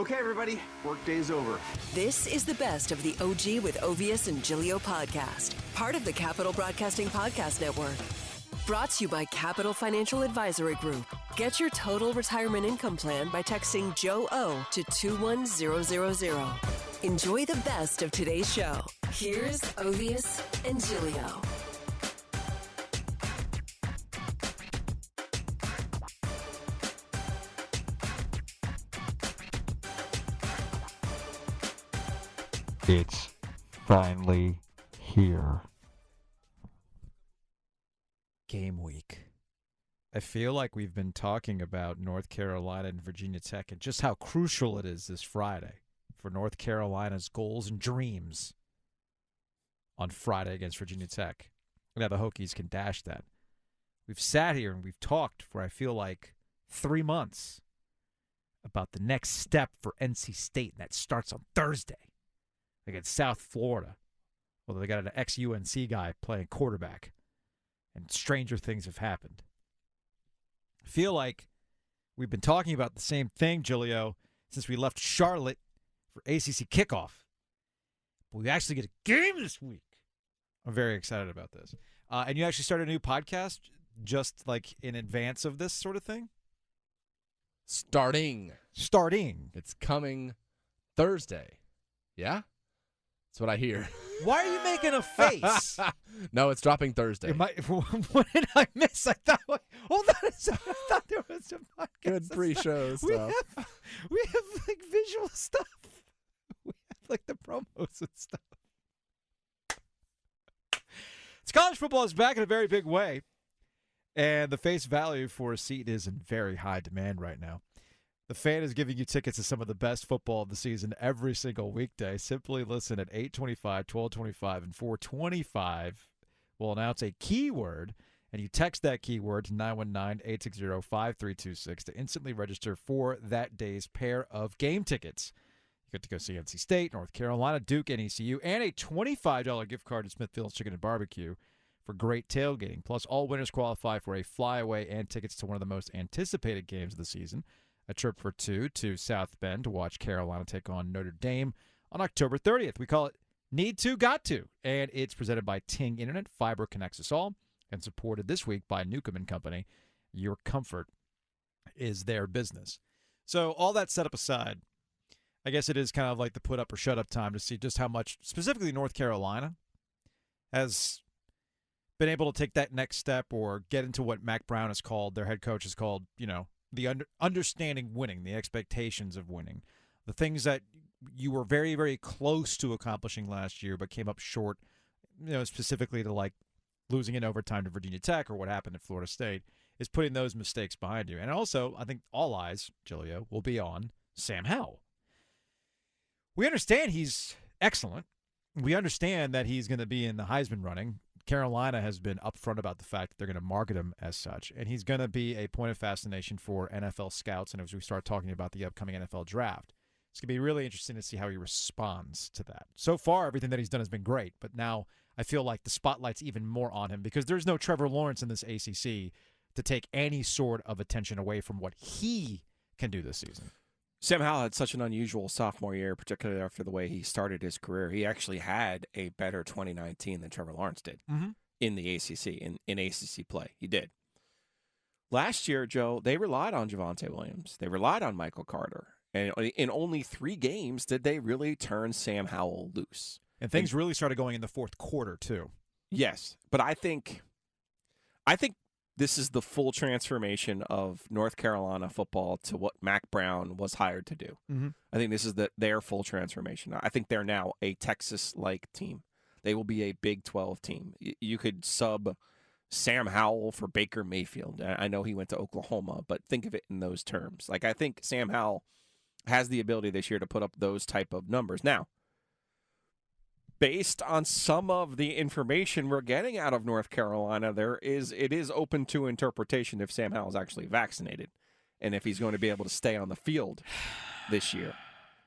Okay, everybody, workday's over. This is the best of the OG with Ovius and Giglio podcast, part of the Capital Broadcasting Podcast Network. Brought to you by Capital Financial Advisory Group. Get your total retirement income plan by texting Joe O to 21000. Enjoy the best of today's show. Here's Ovius and Giglio. It's finally here. Game week. I feel like we've been talking about North Carolina and Virginia Tech and just how crucial it is this Friday for North Carolina's goals and dreams on Friday against Virginia Tech. Now the Hokies can dash that. We've sat here and we've talked for, I feel like, 3 months about the next step for NC State, and that starts on Thursday against South Florida. Although they got an ex-UNC guy playing quarterback, and stranger things have happened. I feel like we've been talking about the same thing, Giglio, since we left Charlotte for ACC kickoff. But we actually get a game this week. I'm very excited about this. And you actually started a new podcast just like in advance of this sort of thing? Starting. It's coming Thursday. Yeah? That's what I hear. Why are you making a face? No, it's dropping Thursday. What did I miss? I thought, hold on a second. I thought there was a podcast. Good pre-show stuff. We have like visual stuff. We have like the promos and stuff. It's college football is back in a very big way, and the face value for a seat is in very high demand right now. The Fan is giving you tickets to some of the best football of the season every single weekday. Simply listen at 8:25, 12:25, and 4:25. We'll announce a keyword, and you text that keyword to 919-860-5326 to instantly register for that day's pair of game tickets. You get to go see NC State, North Carolina, Duke, and ECU, and a $25 gift card to Smithfield's Chicken and Barbecue for great tailgating. Plus, all winners qualify for a flyaway and tickets to one of the most anticipated games of the season, a trip for two to South Bend to watch Carolina take on Notre Dame on October 30th. We call it Need To, Got To, and it's presented by Ting Internet. Fiber connects us all, and supported this week by Newcomb & Company. Your comfort is their business. So all that setup aside, I guess it is kind of like the put up or shut up time to see just how much, specifically North Carolina, has been able to take that next step or get into what Mac Brown has called, their head coach has called, the understanding winning, the expectations of winning, the things that you were very, very close to accomplishing last year but came up short, specifically to like losing in overtime to Virginia Tech or what happened at Florida State, is putting those mistakes behind you. And also, I think all eyes, Giglio, will be on Sam Howell. We understand he's excellent. We understand that he's going to be in the Heisman running. Carolina has been upfront about the fact that they're going to market him as such, and he's going to be a point of fascination for NFL scouts, and as we start talking about the upcoming NFL draft, it's going to be really interesting to see how he responds to that. So far, everything that he's done has been great, but now I feel like the spotlight's even more on him because there's no Trevor Lawrence in this ACC to take any sort of attention away from what he can do this season. Sam Howell had such an unusual sophomore year, particularly after the way he started his career. He actually had a better 2019 than Trevor Lawrence did in the ACC, in ACC play. He did. Last year, Joe, they relied on Javonte Williams. They relied on Michael Carter. And in only 3 games did they really turn Sam Howell loose. And things really started going in the fourth quarter, too. Yes, but I think this is the full transformation of North Carolina football to what Mac Brown was hired to do. I think this is their full transformation. I think they're now a Texas-like team. They will be a Big 12 team. You could sub Sam Howell for Baker Mayfield. I know he went to Oklahoma, but think of it in those terms. Like, I think Sam Howell has the ability this year to put up those type of numbers. Now, based on some of the information we're getting out of North Carolina, it is open to interpretation if Sam Howell's actually vaccinated and if he's going to be able to stay on the field this year.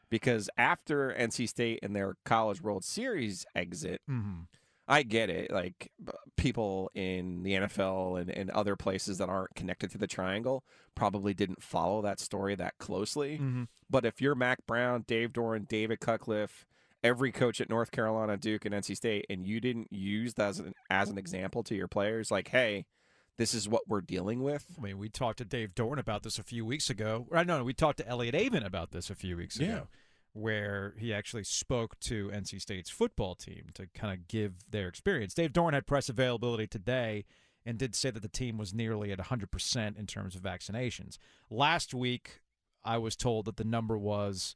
Because after NC State and their College World Series exit, I get it. Like people in the NFL and other places that aren't connected to the triangle probably didn't follow that story that closely. Mm-hmm. But if you're Mac Brown, Dave Doran, David Cutcliffe, every coach at North Carolina, Duke, and NC State, and you didn't use that as an example to your players, like, hey, this is what we're dealing with. I mean, we talked to Dave Doran about this a few weeks ago. No, we talked to Elliot Avon about this a few weeks ago, where he actually spoke to NC State's football team to kind of give their experience. Dave Doran had press availability today and did say that the team was nearly at 100% in terms of vaccinations. Last week, I was told that the number was,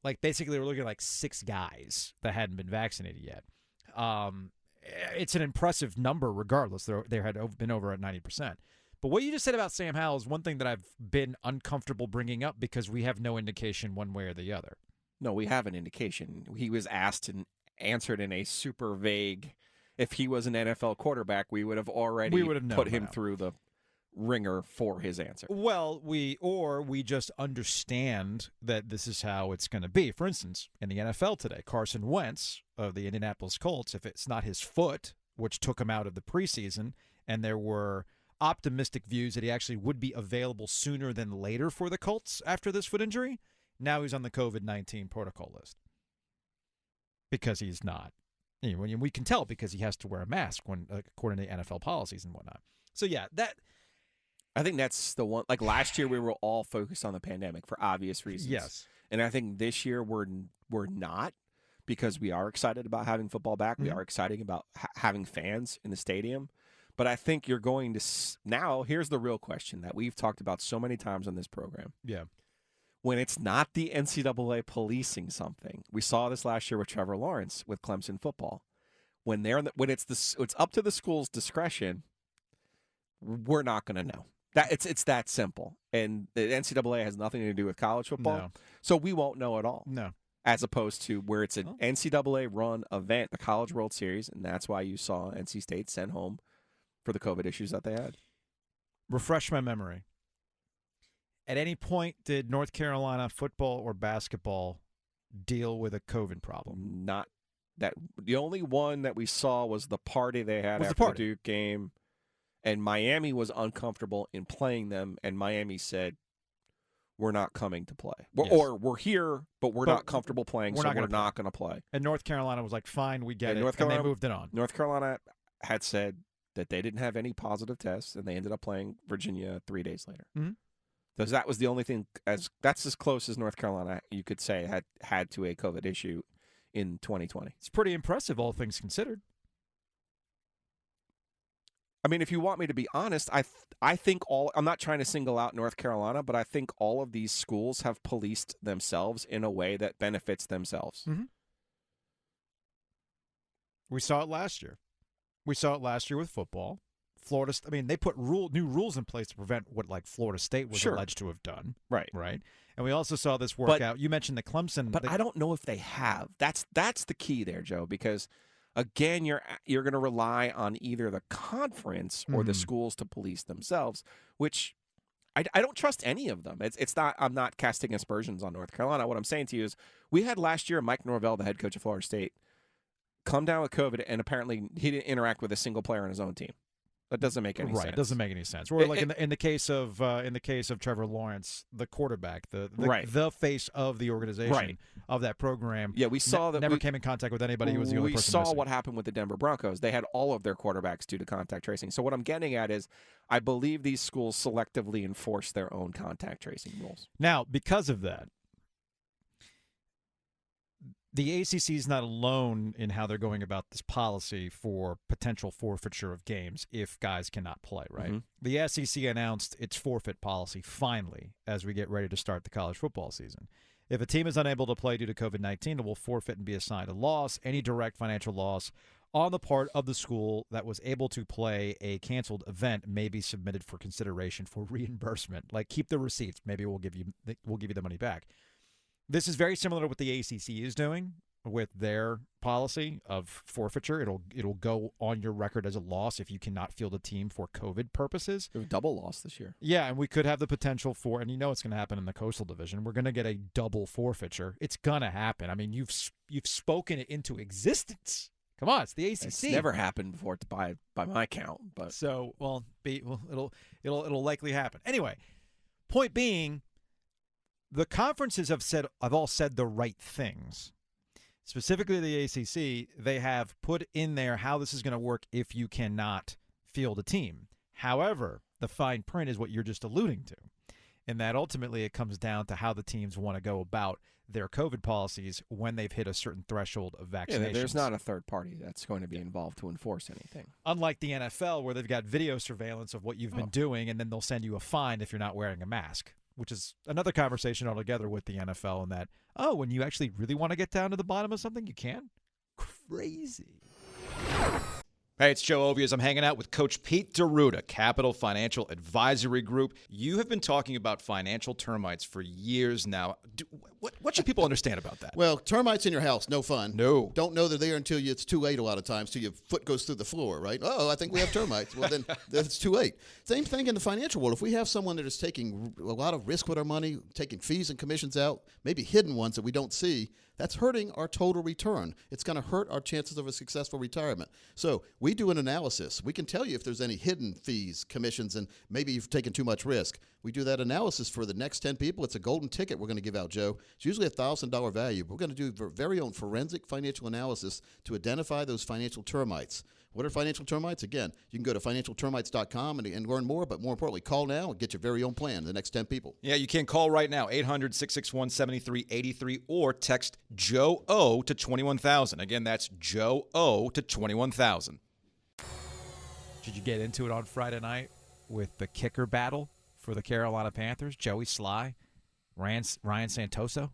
like basically we're looking at like 6 guys that hadn't been vaccinated yet. It's an impressive number regardless. They had been over at 90%. But what you just said about Sam Howell is one thing that I've been uncomfortable bringing up because we have no indication one way or the other. No, we have an indication. He was asked and answered in a super vague, if he was an NFL quarterback, we would have already put him through the ringer for his answer. Well, we just understand that this is how it's going to be. For instance, in the NFL today, Carson Wentz of the Indianapolis Colts, if it's not his foot, which took him out of the preseason, and there were optimistic views that he actually would be available sooner than later for the Colts after this foot injury, now he's on the COVID-19 protocol list because he's not. We can tell because he has to wear a mask when, according to NFL policies and whatnot. So, yeah, I think that's the one. Like last year, we were all focused on the pandemic for obvious reasons. Yes. And I think this year we're not, because we are excited about having football back. We are excited about having fans in the stadium. But I think you're going to now. Here's the real question that we've talked about so many times on this program. Yeah. When it's not the NCAA policing something, we saw this last year with Trevor Lawrence with Clemson football. When it's up to the school's discretion, we're not going to know. It's that simple. And the NCAA has nothing to do with college football. So we won't know at all. No. As opposed to where it's an NCAA-run event, the College World Series, and that's why you saw NC State sent home for the COVID issues that they had. Refresh my memory. At any point, did North Carolina football or basketball deal with a COVID problem? Not that. The only one that we saw was the party they had after the Duke game. And Miami was uncomfortable in playing them, and Miami said, we're not coming to play. Or we're here, but we're not comfortable playing, so we're not going to play. And North Carolina was like, fine, we get it, and they moved it on. North Carolina had said that they didn't have any positive tests, and they ended up playing Virginia 3 days later. Mm-hmm. Because that was the only thing, that's as close as North Carolina, you could say, had to a COVID issue in 2020. It's pretty impressive, all things considered. I mean, if you want me to be honest, I think I'm not trying to single out North Carolina, but I think all of these schools have policed themselves in a way that benefits themselves. Mm-hmm. We saw it last year. We saw it last year with football. Florida, I mean, they put new rules in place to prevent what like Florida State was alleged to have done. Right. And we also saw this work out. You mentioned the Clemson. But I don't know if they have. That's the key there, Joe, because again, you're going to rely on either the conference or the schools to police themselves, which I don't trust any of them. It's not. I'm not casting aspersions on North Carolina. What I'm saying to you is, we had last year Mike Norvell, the head coach of Florida State, come down with COVID, and apparently he didn't interact with a single player on his own team. That doesn't make any sense. Right, it doesn't make any sense. Or like in the case of Trevor Lawrence, the quarterback, the face of the organization of that program. Yeah, we saw that never came in contact with anybody. He was the only person We saw missing. what happened with the Denver Broncos. They had all of their quarterbacks due to contact tracing. So what I'm getting at is, I believe these schools selectively enforce their own contact tracing rules. Now, because of that, the ACC is not alone in how they're going about this policy for potential forfeiture of games if guys cannot play, right? Mm-hmm. The SEC announced its forfeit policy finally as we get ready to start the college football season. If a team is unable to play due to COVID-19, it will forfeit and be assigned a loss. Any direct financial loss on the part of the school that was able to play a canceled event may be submitted for consideration for reimbursement. Like, keep the receipts. Maybe we'll give you the money back. This is very similar to what the ACC is doing with their policy of forfeiture. It'll go on your record as a loss if you cannot field a team for COVID purposes. We have a double loss this year. Yeah, and we could have the potential for, and you know it's going to happen in the Coastal Division. We're going to get a double forfeiture. It's going to happen. I mean, you've spoken it into existence. Come on, it's the ACC. It's never happened before by my count. But So, it'll likely happen. Anyway, point being, the conferences have all said the right things. Specifically the ACC, they have put in there how this is going to work if you cannot field a team. However, the fine print is what you're just alluding to, and that ultimately it comes down to how the teams want to go about their COVID policies when they've hit a certain threshold of vaccinations. yeah, there's not a third party that's going to be involved to enforce anything. Unlike the NFL, where they've got video surveillance of what you've been doing, and then they'll send you a fine if you're not wearing a mask, which is another conversation altogether with the NFL, and that, when you actually really want to get down to the bottom of something, you can? Crazy. Hey, it's Joe Ovias. I'm hanging out with Coach Pete DeRuda, Capital Financial Advisory Group. You have been talking about financial termites for years now. What should people understand about that? Well, termites in your house, no fun. No. Don't know they're there until it's too late a lot of times, till your foot goes through the floor, right? Oh, I think we have termites. Well, then it's too late. Same thing in the financial world. If we have someone that is taking a lot of risk with our money, taking fees and commissions out, maybe hidden ones that we don't see, that's hurting our total return. It's going to hurt our chances of a successful retirement. So we do an analysis. We can tell you if there's any hidden fees, commissions, and maybe you've taken too much risk. We do that analysis for the next 10 people. It's a golden ticket we're going to give out, Joe. It's usually $1,000 value. We're going to do our very own forensic financial analysis to identify those financial termites. What are financial termites? Again, you can go to financialtermites.com and learn more, but more importantly, call now and get your very own plan, the next 10 people. Yeah, you can call right now, 800-661-7383, or text Joe O to 21,000. Again, that's Joe O to 21,000. Did you get into it on Friday night with the kicker battle for the Carolina Panthers? Joey Sly, Ryan Santoso?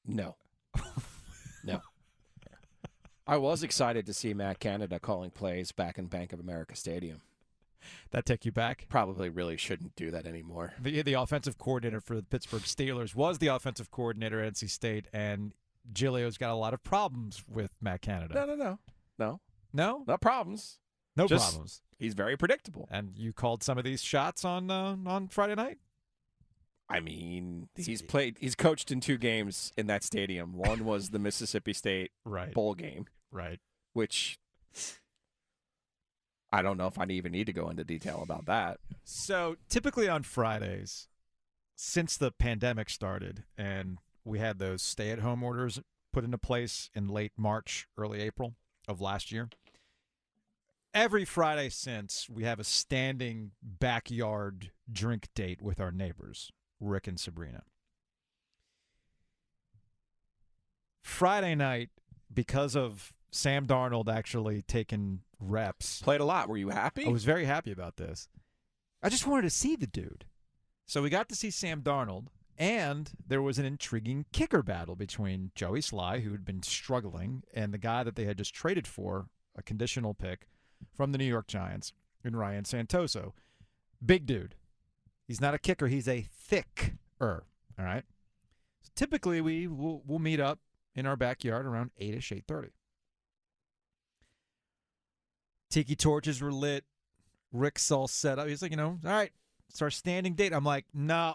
No. No. I was excited to see Matt Canada calling plays back in Bank of America Stadium. That take you back? Probably really shouldn't do that anymore. The offensive coordinator for the Pittsburgh Steelers was the offensive coordinator at NC State, and Giglio's got a lot of problems with Matt Canada. No. No? Not problems. No Just- problems. He's very predictable. And you called some of these shots on Friday night? I mean, he's coached in 2 games in that stadium. One was the Mississippi State Right. bowl game, Right. which I don't know if I even need to go into detail about that. So typically on Fridays, since the pandemic started and we had those stay-at-home orders put into place in late March, early April of last year, every Friday since, we have a standing backyard drink date with our neighbors, Rick and Sabrina. Friday night, because of Sam Darnold actually taking reps, Played a lot. Were you happy? I was very happy about this. I just wanted to see the dude. So we got to see Sam Darnold, and there was an intriguing kicker battle between Joey Sly, who had been struggling, and the guy that they had just traded for, a conditional pick from the New York Giants, and Ryan Santoso. Big dude. He's not a kicker. He's a thicker. All right? So typically, we'll meet up in our backyard around 8-ish, 8:30. Tiki torches were lit. Rick's all set up. He's like, all right, it's our standing date. I'm like, no.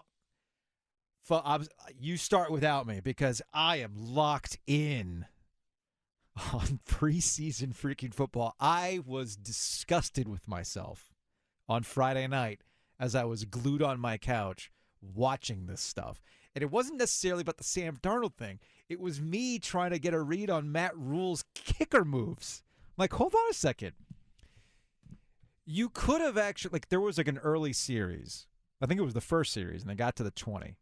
You start without me because I am locked in on preseason freaking football. I was disgusted with myself on Friday night as I was glued on my couch watching this stuff. And it wasn't necessarily about the Sam Darnold thing. It was me trying to get a read on Matt Rule's kicker moves. I'm like, hold on a second. You could have actually, there was an early series. I think it was the first series, and they got to the 20.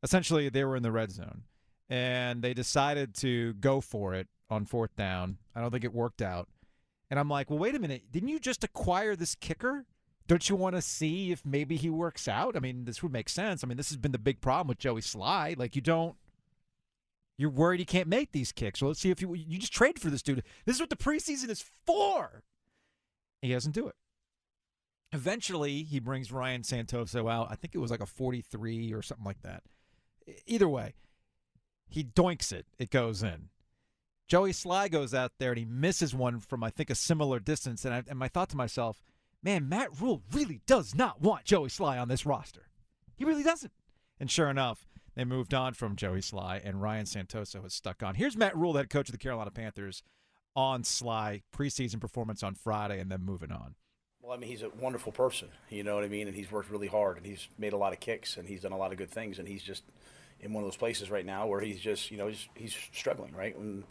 Essentially, they were in the red zone, and they decided to go for it on 4th down. I don't think it worked out. And I'm like, well, wait a minute. Didn't you just acquire this kicker? Don't you want to see if maybe he works out? I mean, this would make sense. I mean, this has been the big problem with Joey Sly. You're worried he can't make these kicks. So let's see if you just traded for this dude. This is what the preseason is for. He doesn't do it. Eventually, he brings Ryan Santoso out. I think it was like a 43 or something like that. Either way, he doinks it. It goes in. Joey Sly goes out there, and he misses one from, I think, a similar distance. And I thought to myself, man, Matt Rule really does not want Joey Sly on this roster. He really doesn't. And sure enough, They moved on from Joey Sly, and Ryan Santoso has stuck on. Here's Matt Rule, the head coach of the Carolina Panthers, on Sly preseason performance on Friday, and then moving on. Well, I mean, he's a wonderful person, you know what I mean? And he's worked really hard, and he's made a lot of kicks, and he's done a lot of good things, and he's just in one of those places right now where he's just, he's struggling, right? When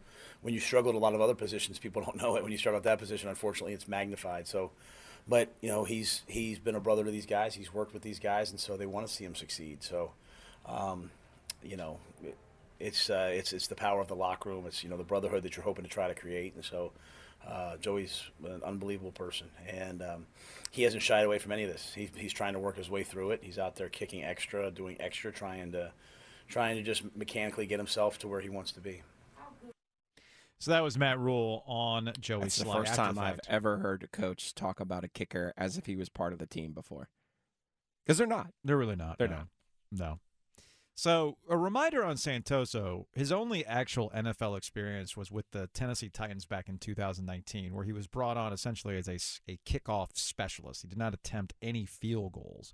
you struggle at a lot of other positions, people don't know it. When you struggle at that position, unfortunately, it's magnified. So, but, he's been a brother to these guys. He's worked with these guys, and so they want to see him succeed. So, it's the power of the locker room. It's, the brotherhood that you're hoping to try to create. And so Joey's an unbelievable person, and he hasn't shied away from any of this. He's trying to work his way through it. He's out there kicking extra, doing extra, trying to just mechanically get himself to where he wants to be. So that was Matt Rule on Joey That's Sly. the first time I've ever heard a coach talk about a kicker as if he was part of the team before. Because they're not. They're really not. They're not. No. So a reminder on Santoso, his only actual NFL experience was with the Tennessee Titans back in 2019, where he was brought on essentially as a kickoff specialist. He did not attempt any field goals.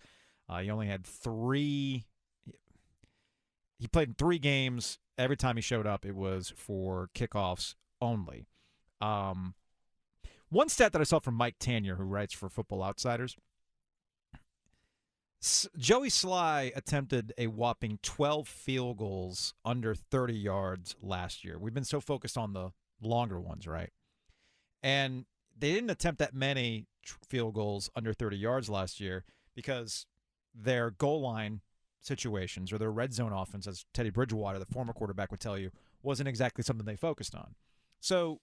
He only had 3. He played in 3 games. Every time he showed up, it was for kickoffs only. One stat that I saw from Mike Tanier, who writes for Football Outsiders, Joey Sly attempted a whopping 12 field goals under 30 yards last year. We've been so focused on the longer ones, right? And they didn't attempt that many field goals under 30 yards last year because their goal line situations or their red zone offense, as Teddy Bridgewater, the former quarterback, would tell you, wasn't exactly something they focused on. So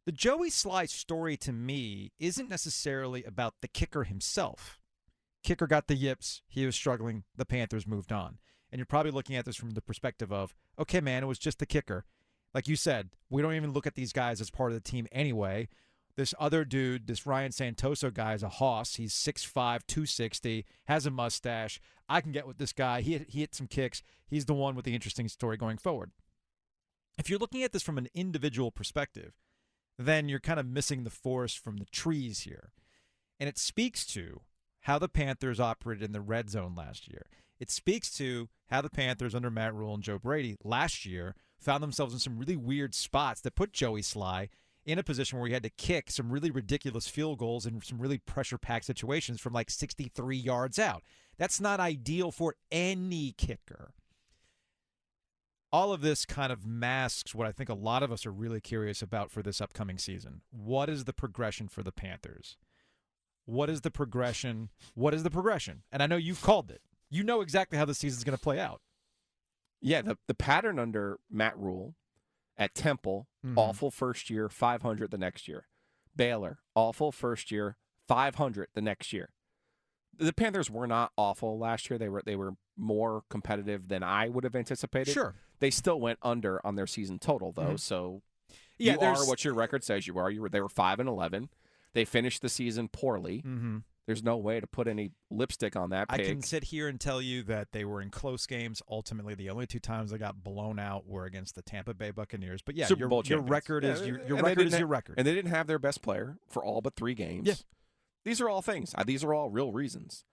the Joey Sly story to me isn't necessarily about the kicker himself. Kicker got the yips. He was struggling. The Panthers moved on. And you're probably looking at this from the perspective of, okay, man, it was just the kicker. Like you said, we don't even look at these guys as part of the team anyway. This other dude, this Ryan Santoso guy, is a hoss. He's 6'5", 260, has a mustache. I can get with this guy. He hit some kicks. He's the one with the interesting story going forward. If you're looking at this from an individual perspective, then you're kind of missing the forest from the trees here. And it speaks to how the Panthers operated in the red zone last year. It speaks to how the Panthers under Matt Rule and Joe Brady last year found themselves in some really weird spots that put Joey Sly in a position where he had to kick some really ridiculous field goals in some really pressure-packed situations from like 63 yards out. That's not ideal for any kicker. All of this kind of masks what I think a lot of us are really curious about for this upcoming season. What is the progression for the Panthers? What is the progression? What is the progression? And I know you've called it. You know exactly how the season's going to play out. Yeah, the pattern under Matt Rule at Temple, awful first year, 500 the next year. Baylor, awful first year, 500 the next year. The Panthers were not awful last year. They were more competitive than I would have anticipated. Sure. They still went under on their season total, though. So yeah, you are what your record says you are. They were 5-11. They finished the season poorly. There's no way to put any lipstick on that pig. I can sit here and tell you that they were in close games. Ultimately, the only 2 times they got blown out were against the Tampa Bay Buccaneers. But yeah, Super Bowl your record is your record is your record. And they didn't have their best player for all but 3 games. Yeah. These are all things. These are all real reasons.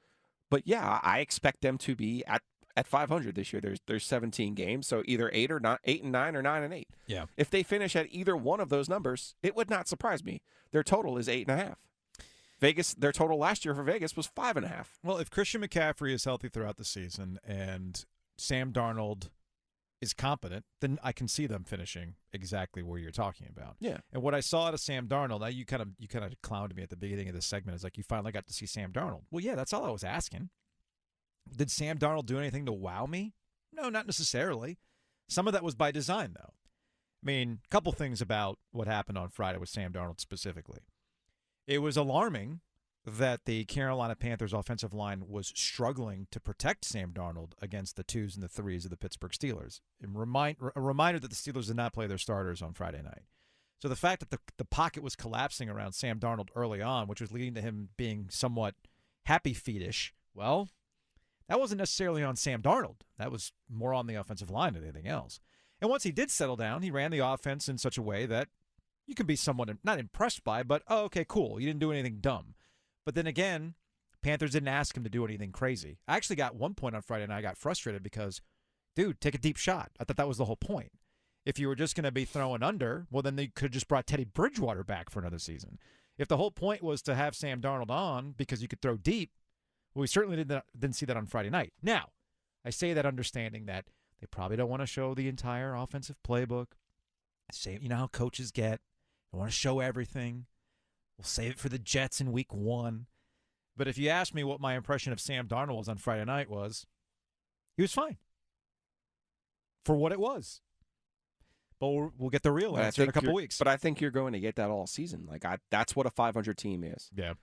But yeah, I expect them to be at 500 this year. There's 17 games, so either 8 and 9 or 9 and 8. Yeah. If they finish at either one of those numbers, it would not surprise me. Their total is 8.5. Vegas, their total last year for Vegas was 5.5. Well, if Christian McCaffrey is healthy throughout the season and Sam Darnold is competent, then I can see them finishing exactly where you're talking about. Yeah. And what I saw out of Sam Darnold, now you kind of clowned me at the beginning of this segment. It's like you finally got to see Sam Darnold. Well, yeah, that's all I was asking. Did Sam Darnold do anything to wow me? No, not necessarily. Some of that was by design, though. I mean, a couple things about what happened on Friday with Sam Darnold specifically. It was alarming that the Carolina Panthers offensive line was struggling to protect Sam Darnold against the 2s and the 3s of the Pittsburgh Steelers. A reminder that the Steelers did not play their starters on Friday night. So the fact that the pocket was collapsing around Sam Darnold early on, which was leading to him being somewhat happy feetish, well, that wasn't necessarily on Sam Darnold. That was more on the offensive line than anything else. And once he did settle down, he ran the offense in such a way that you can be somewhat not impressed by, but, oh, okay, cool. You didn't do anything dumb. But then again, Panthers didn't ask him to do anything crazy. I actually got one point on Friday night I got frustrated because dude, take a deep shot. I thought that was the whole point. If you were just going to be throwing under, well, then they could have just brought Teddy Bridgewater back for another season. If the whole point was to have Sam Darnold on because you could throw deep, well, we certainly didn't see that on Friday night. Now, I say that understanding that they probably don't want to show the entire offensive playbook. You know how coaches get. They want to show everything. We'll save it for the Jets in week 1. But if you ask me what my impression of Sam Darnold was on Friday night was, he was fine for what it was. But we'll get the real answer in a couple weeks. But I think you're going to get that all season. That's what a 500 team is. Yeah.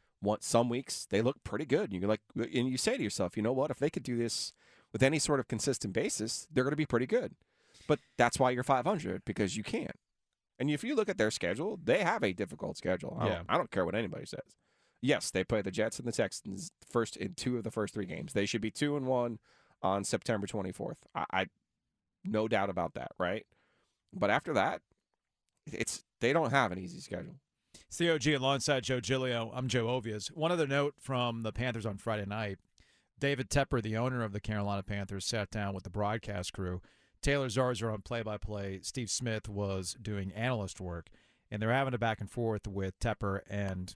Some weeks they look pretty good. And you say to yourself, you know what? If they could do this with any sort of consistent basis, they're going to be pretty good. But that's why you're 500, because you can't. And if you look at their schedule, they have a difficult schedule. I don't care what anybody says. Yes, they play the Jets and the Texans first in 2 of the first 3 games. They should be 2-1 on September 24th. I no doubt about that, right? But after that, they don't have an easy schedule. It's the OG alongside Joe Giglio. I'm Joe Ovias. One other note from the Panthers on Friday night. David Tepper, the owner of the Carolina Panthers, sat down with the broadcast crew. Taylor Zarzour on play-by-play. Steve Smith was doing analyst work. And they're having a back and forth with Tepper. And,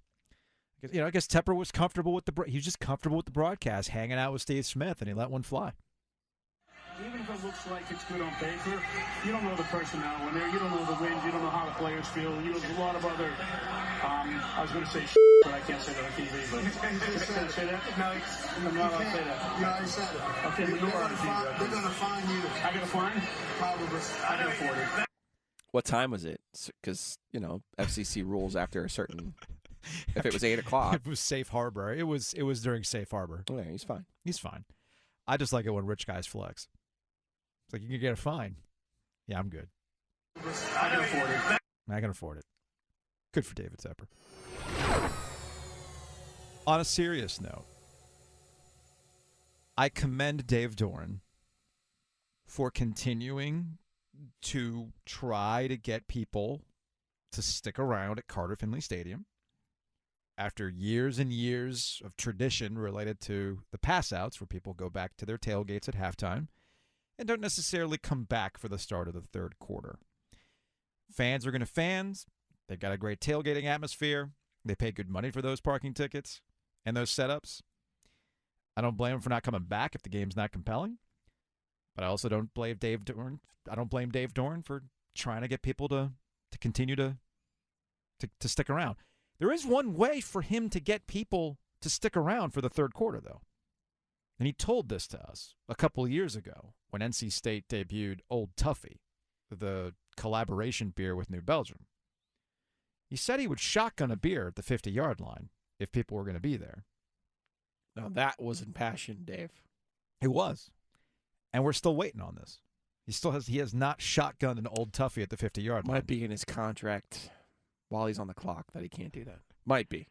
I guess Tepper was comfortable with he was just comfortable with the broadcast, hanging out with Steve Smith, and he let one fly. Even if it looks like it's good on paper, you don't know the personnel in there. You don't know the wins. You don't know how the players feel. There's a lot of other, I was going to say but I can't say that on TV. But can I say that? No, I'm not allowed to say that. You already said it. Okay, but you're on TV. They're going to find you. I got to find? Probably. I can afford it. What time was it? Because, FCC rules after a certain... If it was 8 o'clock. It was Safe Harbor. It was during Safe Harbor. Yeah, he's fine. He's fine. I just like it when rich guys flex. It's like, you can get a fine. Yeah, I'm good. I can afford it. I can afford it. Good for David Tepper. On a serious note, I commend Dave Doran for continuing to try to get people to stick around at Carter Finley Stadium after years and years of tradition related to the pass-outs where people go back to their tailgates at halftime and don't necessarily come back for the start of the third quarter. Fans are going to fans. They've got a great tailgating atmosphere. They pay good money for those parking tickets and those setups. I don't blame them for not coming back if the game's not compelling. But I also don't blame Dave Doran. I don't blame Dave Doran for trying to get people to continue to stick around. There is one way for him to get people to stick around for the third quarter, though. And he told this to us a couple of years ago when NC State debuted Old Tuffy, the collaboration beer with New Belgium. He said he would shotgun a beer at the 50-yard line if people were going to be there. Now, that was impassioned, Dave. It was. And we're still waiting on this. He has not shotgunned an Old Tuffy at the 50-yard line. Might be in his contract while he's on the clock that he can't do that. Might be.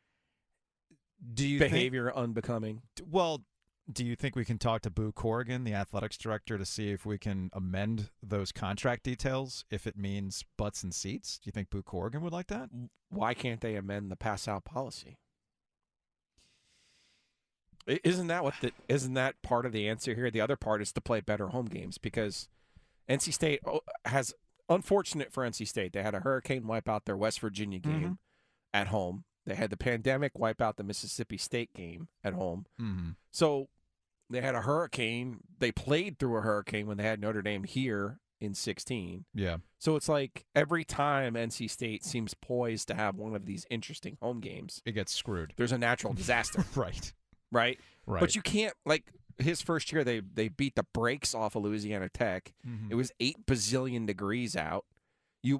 Do you Behavior unbecoming. Well, do you think we can talk to Boo Corrigan, the athletics director, to see if we can amend those contract details if it means butts and seats? Do you think Boo Corrigan would like that? Why can't they amend the pass-out policy? Isn't that part of the answer here? The other part is to play better home games because NC State has, unfortunate for NC State, they had a hurricane wipe out their West Virginia game at home. They had the pandemic wipe out the Mississippi State game at home. Mm-hmm. So they had a hurricane. They played through a hurricane when they had Notre Dame here in 2016. Yeah. So it's like every time NC State seems poised to have one of these interesting home games, it gets screwed. There's a natural disaster. Right. But you can't, like, his first year, they beat the brakes off of Louisiana Tech. Mm-hmm. It was 8 bazillion degrees out.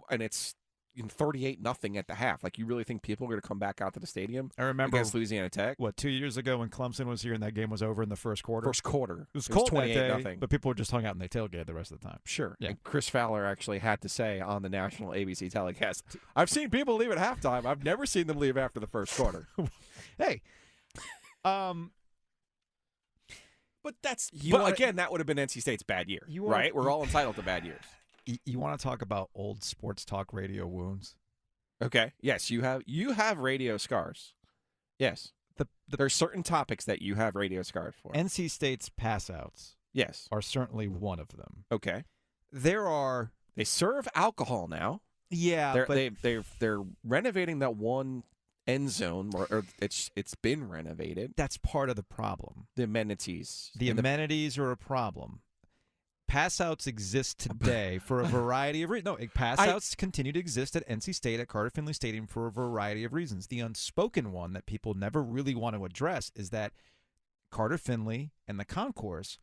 And it's 38-0 at the half. Like, you really think people are going to come back out to the stadium? I remember against Louisiana Tech. 2 years ago when Clemson was here and that game was over in the first quarter? First quarter. It was cold that day, 28-0. but people were just hung out and they tailgated the rest of the time. Sure. Yeah. And Chris Fowler actually had to say on the national ABC telecast, I've seen people leave at halftime. I've never seen them leave after the first quarter. Hey. But that would have been NC State's bad year, right? We're all entitled to bad years. You want to talk about old sports talk radio wounds? Okay. Yes, you have radio scars. Yes. There are certain topics that you have radio scars for. NC State's pass outs Yes. are certainly one of them. Okay. There are, They serve alcohol now. yeah, They're renovating that one end zone, or it's been renovated. that's part of the problem. The amenities. The and amenities are a problem. Pass-outs exist today for a variety of reasons. No, pass-outs continue to exist at NC State, at Carter Finley Stadium, for a variety of reasons. The unspoken one that people never really want to address is that Carter Finley and the concourse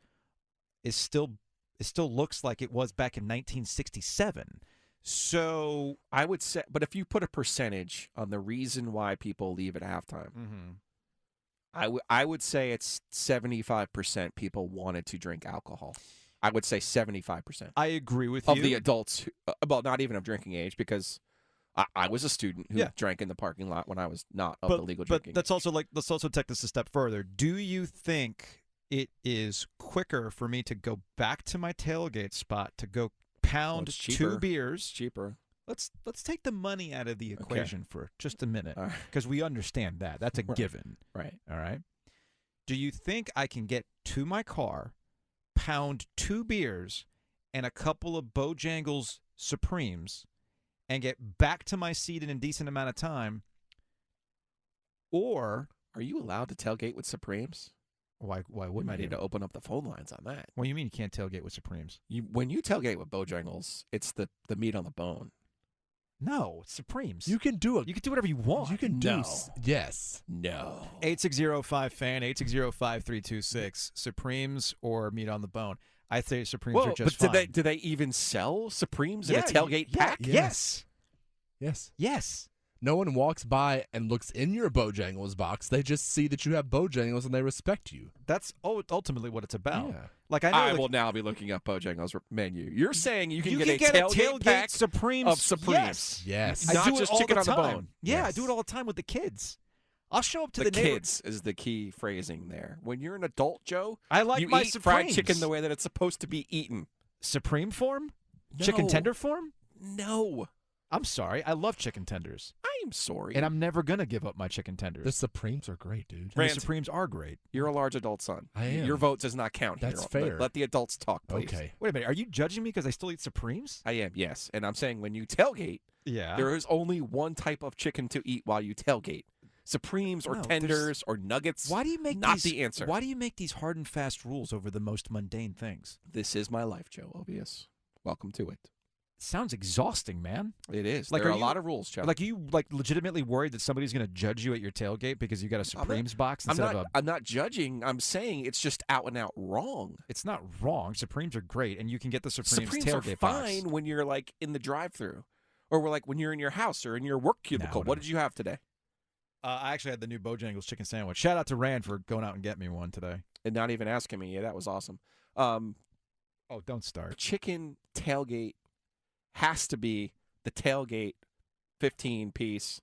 still looks like it was back in 1967. So I would say, but if you put a percentage on the reason why people leave at halftime, I would say it's 75% people wanted to drink alcohol. I would say 75%. I agree with of you. the adults, well, not even of drinking age, because I was a student who drank in the parking lot when I was not of the legal drinking. But let's also take this a step further. Do you think it is quicker for me to go back to my tailgate spot to go pound two beers? Cheaper. Let's take the money out of the equation for just a minute, because we understand that. That's a given. Right. All right. Do you think I can get to my car, pound two beers and a couple of Bojangles Supremes, and get back to my seat in a decent amount of time? Or are you allowed to tailgate with Supremes? Why wouldn't we might you? need to open up the phone lines on that. What do you mean you can't tailgate with Supremes? When you tailgate with Bojangles, it's the meat on the bone. No, it's Supremes. You can do it. You can do whatever you want. You can do yes. No. 8605-FAN, 860-5326. Supremes or meat on the bone? I say Supremes are just but fine. do they even sell Supremes in a tailgate pack? Yes. Yes. No one walks by and looks in your Bojangles box. They just see that you have Bojangles and they respect you. That's ultimately what it's about. Yeah. Like I know, will now be looking up Bojangles menu. You're saying you can you get can a tailgate pack Supremes of Supremes. Yes. Not I do just it all chicken the on the time. bone. Yeah, I Yes. do it all the time with the kids. I'll show up to The the neighbor- kids is the key phrasing there. When you're an adult, Joe, I like you my eat fried Supremes. chicken the way that it's supposed to be eaten. Supreme form? No. Chicken tender form? No. I'm sorry. I love chicken tenders. I am sorry. And I'm never going to give up my chicken tenders. The Supremes are great, dude. And the Rand, Supremes are great. You're a large adult son. I am. Your vote does not count That's here. fair. Let the adults talk, please. Okay. Wait a minute. Are you judging me because I still eat Supremes? I am, yes. And I'm saying when you tailgate, Yeah. there is only one type of chicken to eat while you tailgate. Supremes or No, tenders or nuggets. Why do you make not these, the answer? Why do you make these hard and fast rules over the most mundane things? This is my life, Joe Obius. Welcome to it. Sounds exhausting, man. It is. Like, there are are a you- lot of rules, Joe. Like, are you legitimately worried that somebody's going to judge you at your tailgate because you got a Supremes box I'm instead not, of a? I'm not judging. I'm saying it's just out and out wrong. It's not wrong. Supremes are great, and you can get the Supremes Supremes tailgate are box. fine when you're like in the drive-through, or when you're in your house or in your work cubicle. What whatever. did you have today? I actually had the new Bojangles chicken sandwich. Shout out to Rand for going out and getting me one today. And not even asking me. Yeah, that was awesome. Oh, don't start. Chicken tailgate has to be the tailgate 15-piece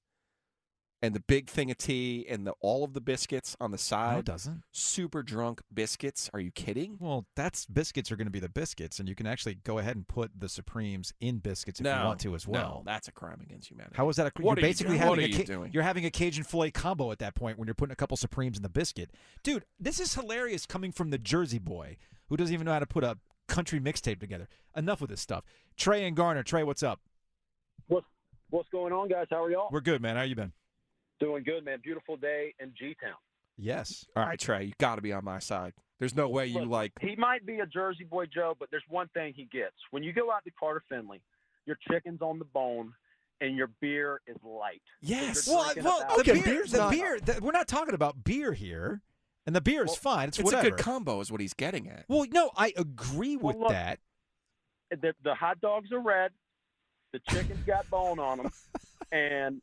and the big thing of tea and all of the biscuits on the side. No, it doesn't. Super drunk biscuits. Are you kidding? Well, biscuits are going to be the biscuits, and you can actually go ahead and put the Supremes in biscuits if you want to as well. No, that's a crime against humanity. How is that? What You're are you basically doing? What having are you doing? You're having a Cajun filet combo at that point when you're putting a couple Supremes in the biscuit. Dude, this is hilarious coming from the Jersey boy who doesn't even know how to put a country mixtape together. Enough with this stuff. Trey and Garner. Trey, what's up? What's going on, guys? How are y'all? We're good, man. How you been? Doing good, man. Beautiful day in G-Town. Yes. All right, Trey, you got to be on my side. There's no way you Look, he might be a Jersey boy, Joe, but there's one thing he gets. When you go out to Carter Finley, your chicken's on the bone and your beer is light. Yes. So you're drinking about- We're not talking about beer here, and the beer is fine. It's It's whatever. a good combo is what he's getting at. Well, no, I agree with look, that. The hot dogs are red. The chicken's got bone on them. And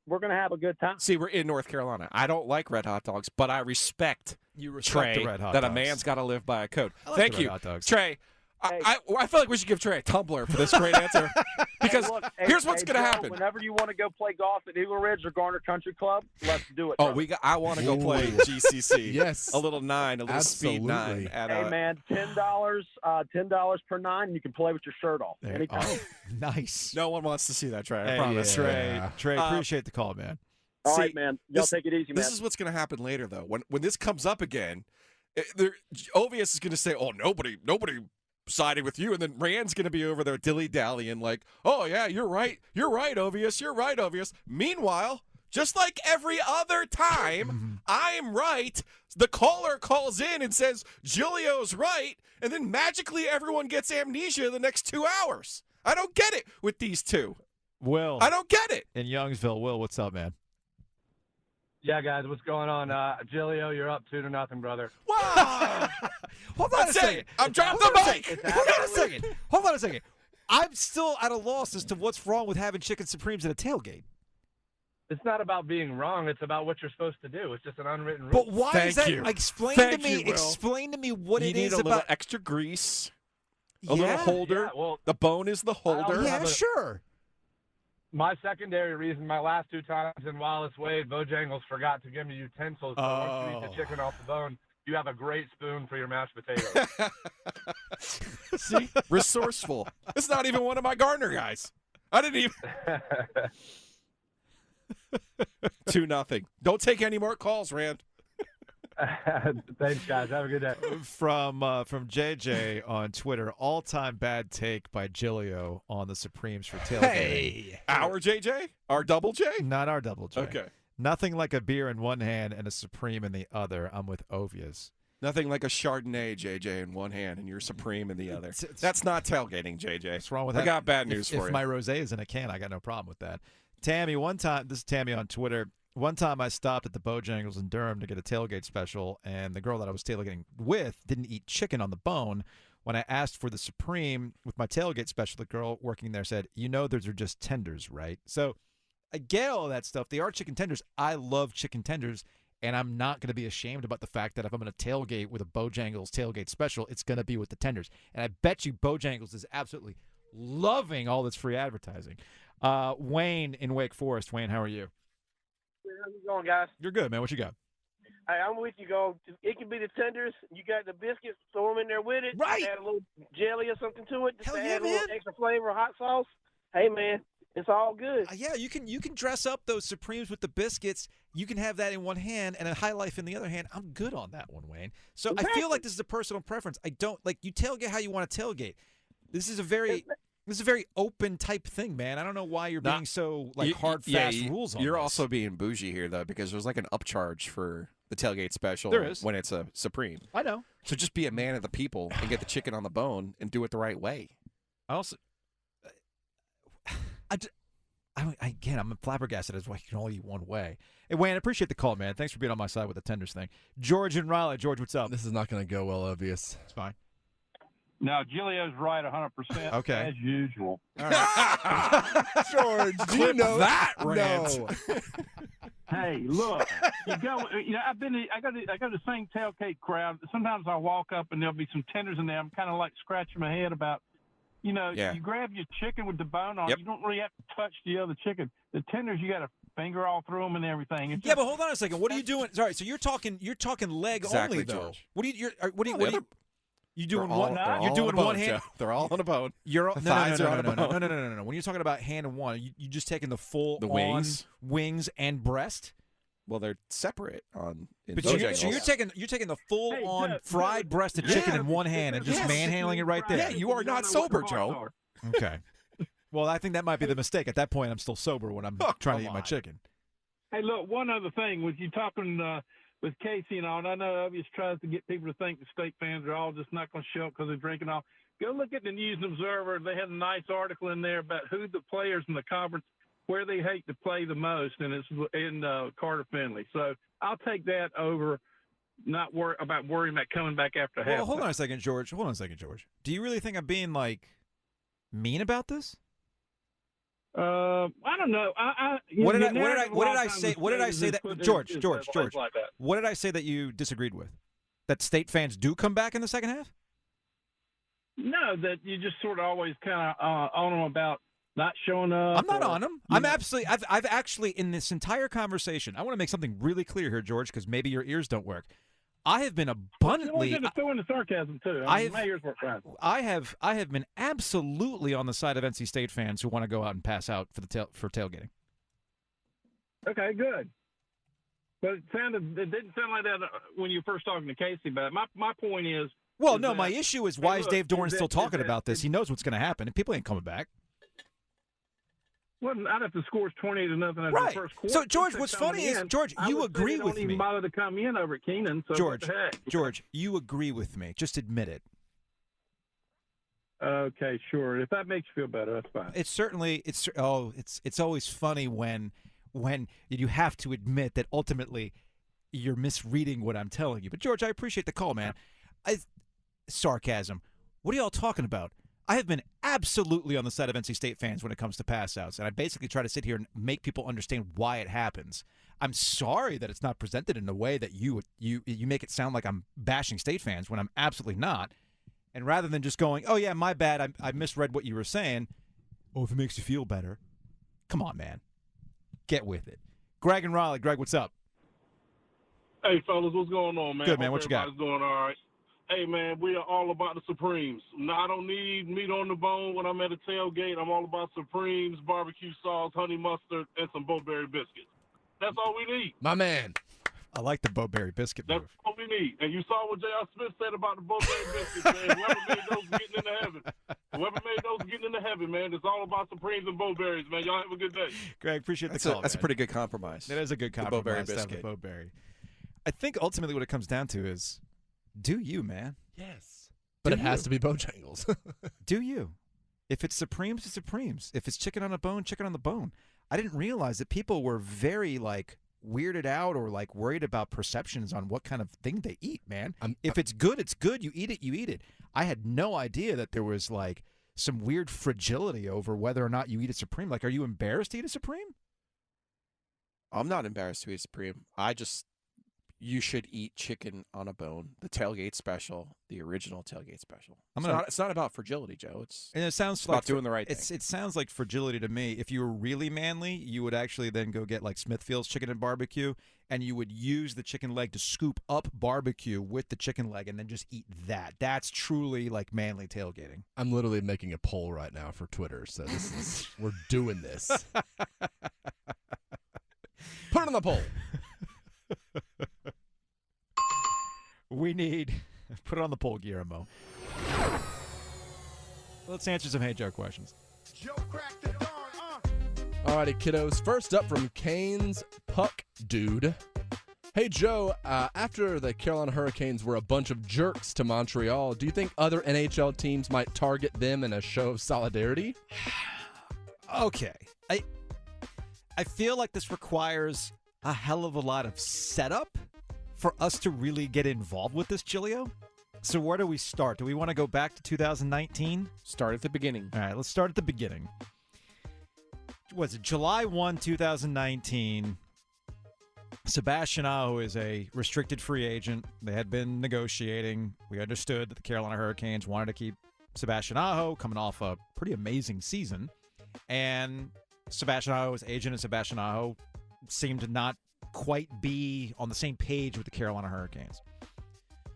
we're going to have a good time. See, we're in North Carolina. I don't like red hot dogs, but I respect, You respect Trey the red hot that dogs. a man's got to live by a code. I like Thank the red you, hot dogs. Trey. Hey. I feel like we should give Trey a tumbler for this great answer because Hey, look, here's what's going to Joe, happen. Whenever you want to go play golf at Eagle Ridge or Garner Country Club, let's do it. Oh, brother. I want to go play GCC. Yes. a little speed Absolutely. 9. At, Hey, man, $10 per 9, and you can play with your shirt off There- anytime. oh, nice. No one wants to see that, Trey. I Hey, promise. Trey, appreciate the call, man. All See, right, man. Y'all this- take it easy, man. This is what's going to happen later, though. When this comes up again, Ovius is going to say, "Oh, nobody sided with you," and then Rand's going to be over there dilly-dallying like, "Oh yeah, you're right, Ovius, you're right, Ovius." Meanwhile, just like every other time, I'm right. The caller calls in and says Giulio's right, and then magically everyone gets amnesia the next 2 hours. I don't get it with these two. Will. I don't get it. In Youngsville, Will, what's up, man? Yeah, guys, what's going on? Giulio, you're up 2-0, brother. Wow! Hold on a second. I'm dropping the mic. Hold on a second. I'm still at a loss as to what's wrong with having chicken supremes at a tailgate. It's not about being wrong. It's about what you're supposed to do. It's just an unwritten rule. But why is that? you. Explain Thank to me. you, Will. Explain to me what You it need is a little about extra grease, a Yeah? little holder. Yeah, well, the bone is the holder. Yeah, sure. My secondary reason, my last 2 times in Wallace Wade, Bojangles forgot to give me utensils. So once you eat the chicken off the bone, you have a great spoon for your mashed potatoes. See? Resourceful. It's not even one of my Gardner guys. I didn't even. 2-0. Don't take any more calls, Rand. Thanks, guys. Have a good day. From JJ on Twitter, all-time bad take by Giulio on the Supremes for tailgating. Hey, our JJ? Our double J? Not our double J. Okay. Nothing like a beer in one hand and a Supreme in the other. I'm with Ovius. Nothing like a Chardonnay, JJ, in one hand and your Supreme in the other. That's not tailgating, JJ. What's wrong with I that? got bad news for If you. my rosé is in a can, I got no problem with that. Tammy, one time, this is Tammy on Twitter. One time I stopped at the Bojangles in Durham to get a tailgate special, and the girl that I was tailgating with didn't eat chicken on the bone. When I asked for the Supreme with my tailgate special, the girl working there said, "You know those are just tenders, right?" So I get all that stuff. They are chicken tenders. I love chicken tenders, and I'm not going to be ashamed about the fact that if I'm going to tailgate with a Bojangles tailgate special, it's going to be with the tenders. And I bet you Bojangles is absolutely loving all this free advertising. Wayne in Wake Forest. Wayne, how are you? How's it going, guys? You're good, man. What you got? Hey, I'm with you, go. It can be the tenders. You got the biscuits. Throw them in there with it. Right. Add a little jelly or something to it. Just Hell to yeah, add a little man. extra flavor, hot sauce. Hey, man, it's all good. Yeah, you can dress up those Supremes with the biscuits. You can have that in one hand and a High Life in the other hand. I'm good on that one, Wayne. So I feel like this is a personal preference. I don't like you tailgate how you want to tailgate. This is a very open type thing, man. I don't know why you're being so hard, fast rules on You're this. also being bougie here, though, because there's like an upcharge for the tailgate special There is. when it's a Supreme. I know. So just be a man of the people and get the chicken on the bone and do it the right way. I also, I'm flabbergasted as why you can only eat one way. Hey, Wayne, I appreciate the call, man. Thanks for being on my side with the tenders thing. George and Raleigh. George, what's up? This is not going to go well, Obvious. It's fine. No, Giulio's right 100%. Okay. As usual. George, do you know that rant? No. Hey, look, I go to the same tailgate crowd. Sometimes I walk up and there'll be some tenders in there. I'm kind of like scratching my head about, you grab your chicken with the bone on. Yep. You don't really have to touch the other chicken. The tenders, you got to finger all through them and everything. It's Yeah, but hold on a second. What are you doing? Sorry, so you're talking leg Exactly, only though. George. What are you doing one? They're You're all doing on a bone, one hand. Joe. They're all on a bone. You're The thighs are on a bone. No. When you're talking about hand and one, you just taking the full The wings? wings and breast. Well, they're separate on. But so you're taking the full on fried breasted chicken in one hand and just manhandling it right there. Yeah, you are not sober, Joe. Okay. Well, I think that might be the mistake. At that point, I'm still sober when I'm trying to eat my chicken. Hey, look, one other thing. Was you talking with Casey and all, and I know Obvious tries to get people to think the state fans are all just not going to show up because they're drinking all. Go look at the News and Observer. They had a nice article in there about who the players in the conference, where they hate to play the most, and it's in Carter Finley. So I'll take that over not worrying about coming back after half. Well, hold on a second, George. Do you really think I'm being mean about this? I don't know. What did I say? What did I say that George? Like that. What did I say that you disagreed with? That state fans do come back in the second half? No, that you just sort of always kind of on them about not showing up. I'm not on them. I've actually in this entire conversation. I want to make something really clear here, George, because maybe your ears don't work. I have been abundantly. Throw in the sarcasm too. My ears work fine. I have been absolutely on the side of NC State fans who want to go out and pass out for tailgating. Okay, good. But it didn't sound like that when you were first talking to Casey. But my point is. Well, is no, that, my issue is why is Dave Doran still talking about this? Is, He knows what's going to happen, and people ain't coming back. Well, not if the score's 20-0 after Right. the first quarter. So, George, what's funny is, George, you agree with me. Don't even bother to come in over at Keenan. So George, what the heck? George, you agree with me. Just admit it. Okay, sure. If that makes you feel better, that's fine. It's certainly it's always funny when you have to admit that ultimately you're misreading what I'm telling you. But George, I appreciate the call, man. Sarcasm. What are y'all talking about? I have been absolutely on the side of NC State fans when it comes to pass outs, and I basically try to sit here and make people understand why it happens. I'm sorry that it's not presented in a way that you make it sound like I'm bashing State fans when I'm absolutely not. And rather than just going, oh, yeah, my bad, I misread what you were saying. Oh, if it makes you feel better. Come on, man. Get with it. Greg and Raleigh. Greg, what's up? Hey, fellas, what's going on, man? Good, man. Hope What you got? everybody's doing all right. Hey, man, we are all about the Supremes. Now, I don't need meat on the bone when I'm at a tailgate. I'm all about Supremes, barbecue sauce, honey mustard, and some Bo-Berry biscuits. That's all we need. My man. I like the Bo-Berry biscuit move. That's all we need. And you saw what J.R. Smith said about the Bo-Berry biscuits, man. Whoever made those getting into heaven. Whoever made those getting into heaven, man. It's all about Supremes and Bo-Berries, man. Y'all have a good day. Greg, appreciate the call, That's a man. pretty good compromise. It is a good The compromise. Bo-Berry to have biscuit. the Bo-Berry. I think ultimately what it comes down to is, do you, man? Yes. But it has to be Bojangles. Do you? If it's Supremes, it's Supremes. If it's chicken on a bone, chicken on the bone. I didn't realize that people were very, weirded out or, worried about perceptions on what kind of thing they eat, man. If it's good, it's good. You eat it, you eat it. I had no idea that there was, some weird fragility over whether or not you eat a Supreme. Are you embarrassed to eat a Supreme? I'm not embarrassed to eat Supreme. You should eat chicken on a bone. The tailgate special, the original tailgate special. It's not about fragility, Joe. It's about doing the right thing. It sounds like fragility to me. If you were really manly, you would actually then go get Smithfield's chicken and barbecue, and you would use the chicken leg to scoop up barbecue with the chicken leg and then just eat that. That's truly manly tailgating. I'm literally making a poll right now for Twitter, so we're doing this. Put it on the poll. We need put it on the poll, Guillermo. Let's answer some Hey Joe questions. Alrighty, kiddos. First up from Canes Puck Dude. Hey Joe, after the Carolina Hurricanes were a bunch of jerks to Montreal, do you think other NHL teams might target them in a show of solidarity? Okay. I feel like this requires a hell of a lot of setup for us to really get involved with this, Giglio. So where do we start? Do we want to go back to 2019? Start at the beginning. All right, let's start at the beginning. Was it July 1, 2019? Sebastian Aho is a restricted free agent. They had been negotiating. We understood that the Carolina Hurricanes wanted to keep Sebastian Aho coming off a pretty amazing season. And Sebastian Aho's agent and Sebastian Aho seemed to not quite be on the same page with the Carolina Hurricanes.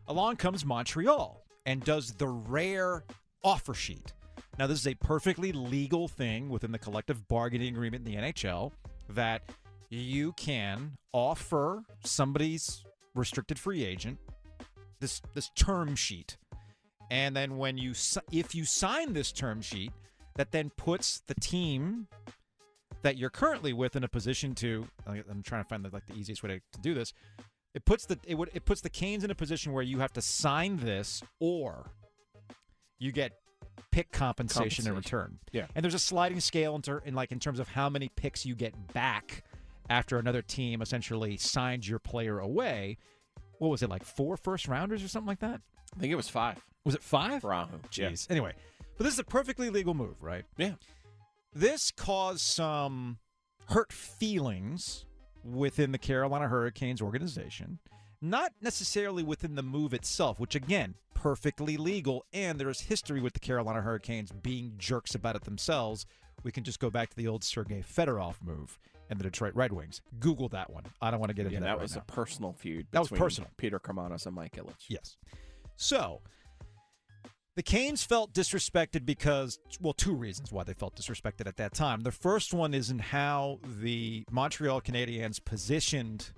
Along comes Montreal and does the rare offer sheet. Now, this is a perfectly legal thing within the collective bargaining agreement in the NHL that you can offer somebody's restricted free agent this term sheet. And then if you sign this term sheet, that then puts the team that you're currently with in a position to, I'm trying to find the easiest way to do this. It puts the Canes in a position where you have to sign this or you get pick compensation in return. Yeah. And there's a sliding scale in terms of how many picks you get back after another team essentially signs your player away. What was it, 4 first rounders or something like that? I think it was 5. Was it 5? For Aho. Jeez. Yeah. Anyway, but this is a perfectly legal move, right? Yeah. This caused some hurt feelings within the Carolina Hurricanes organization, not necessarily within the move itself, which, again, perfectly legal, and there is history with the Carolina Hurricanes being jerks about it themselves. We can just go back to the old Sergei Fedorov move and the Detroit Red Wings. Google that one. I don't want to get into that that right was now. a personal feud That was between personal. Peter Karmanos and Mike Ilitch. Yes. So, the Canes felt disrespected because, 2 reasons why they felt disrespected at that time. The first one is in how the Montreal Canadiens positioned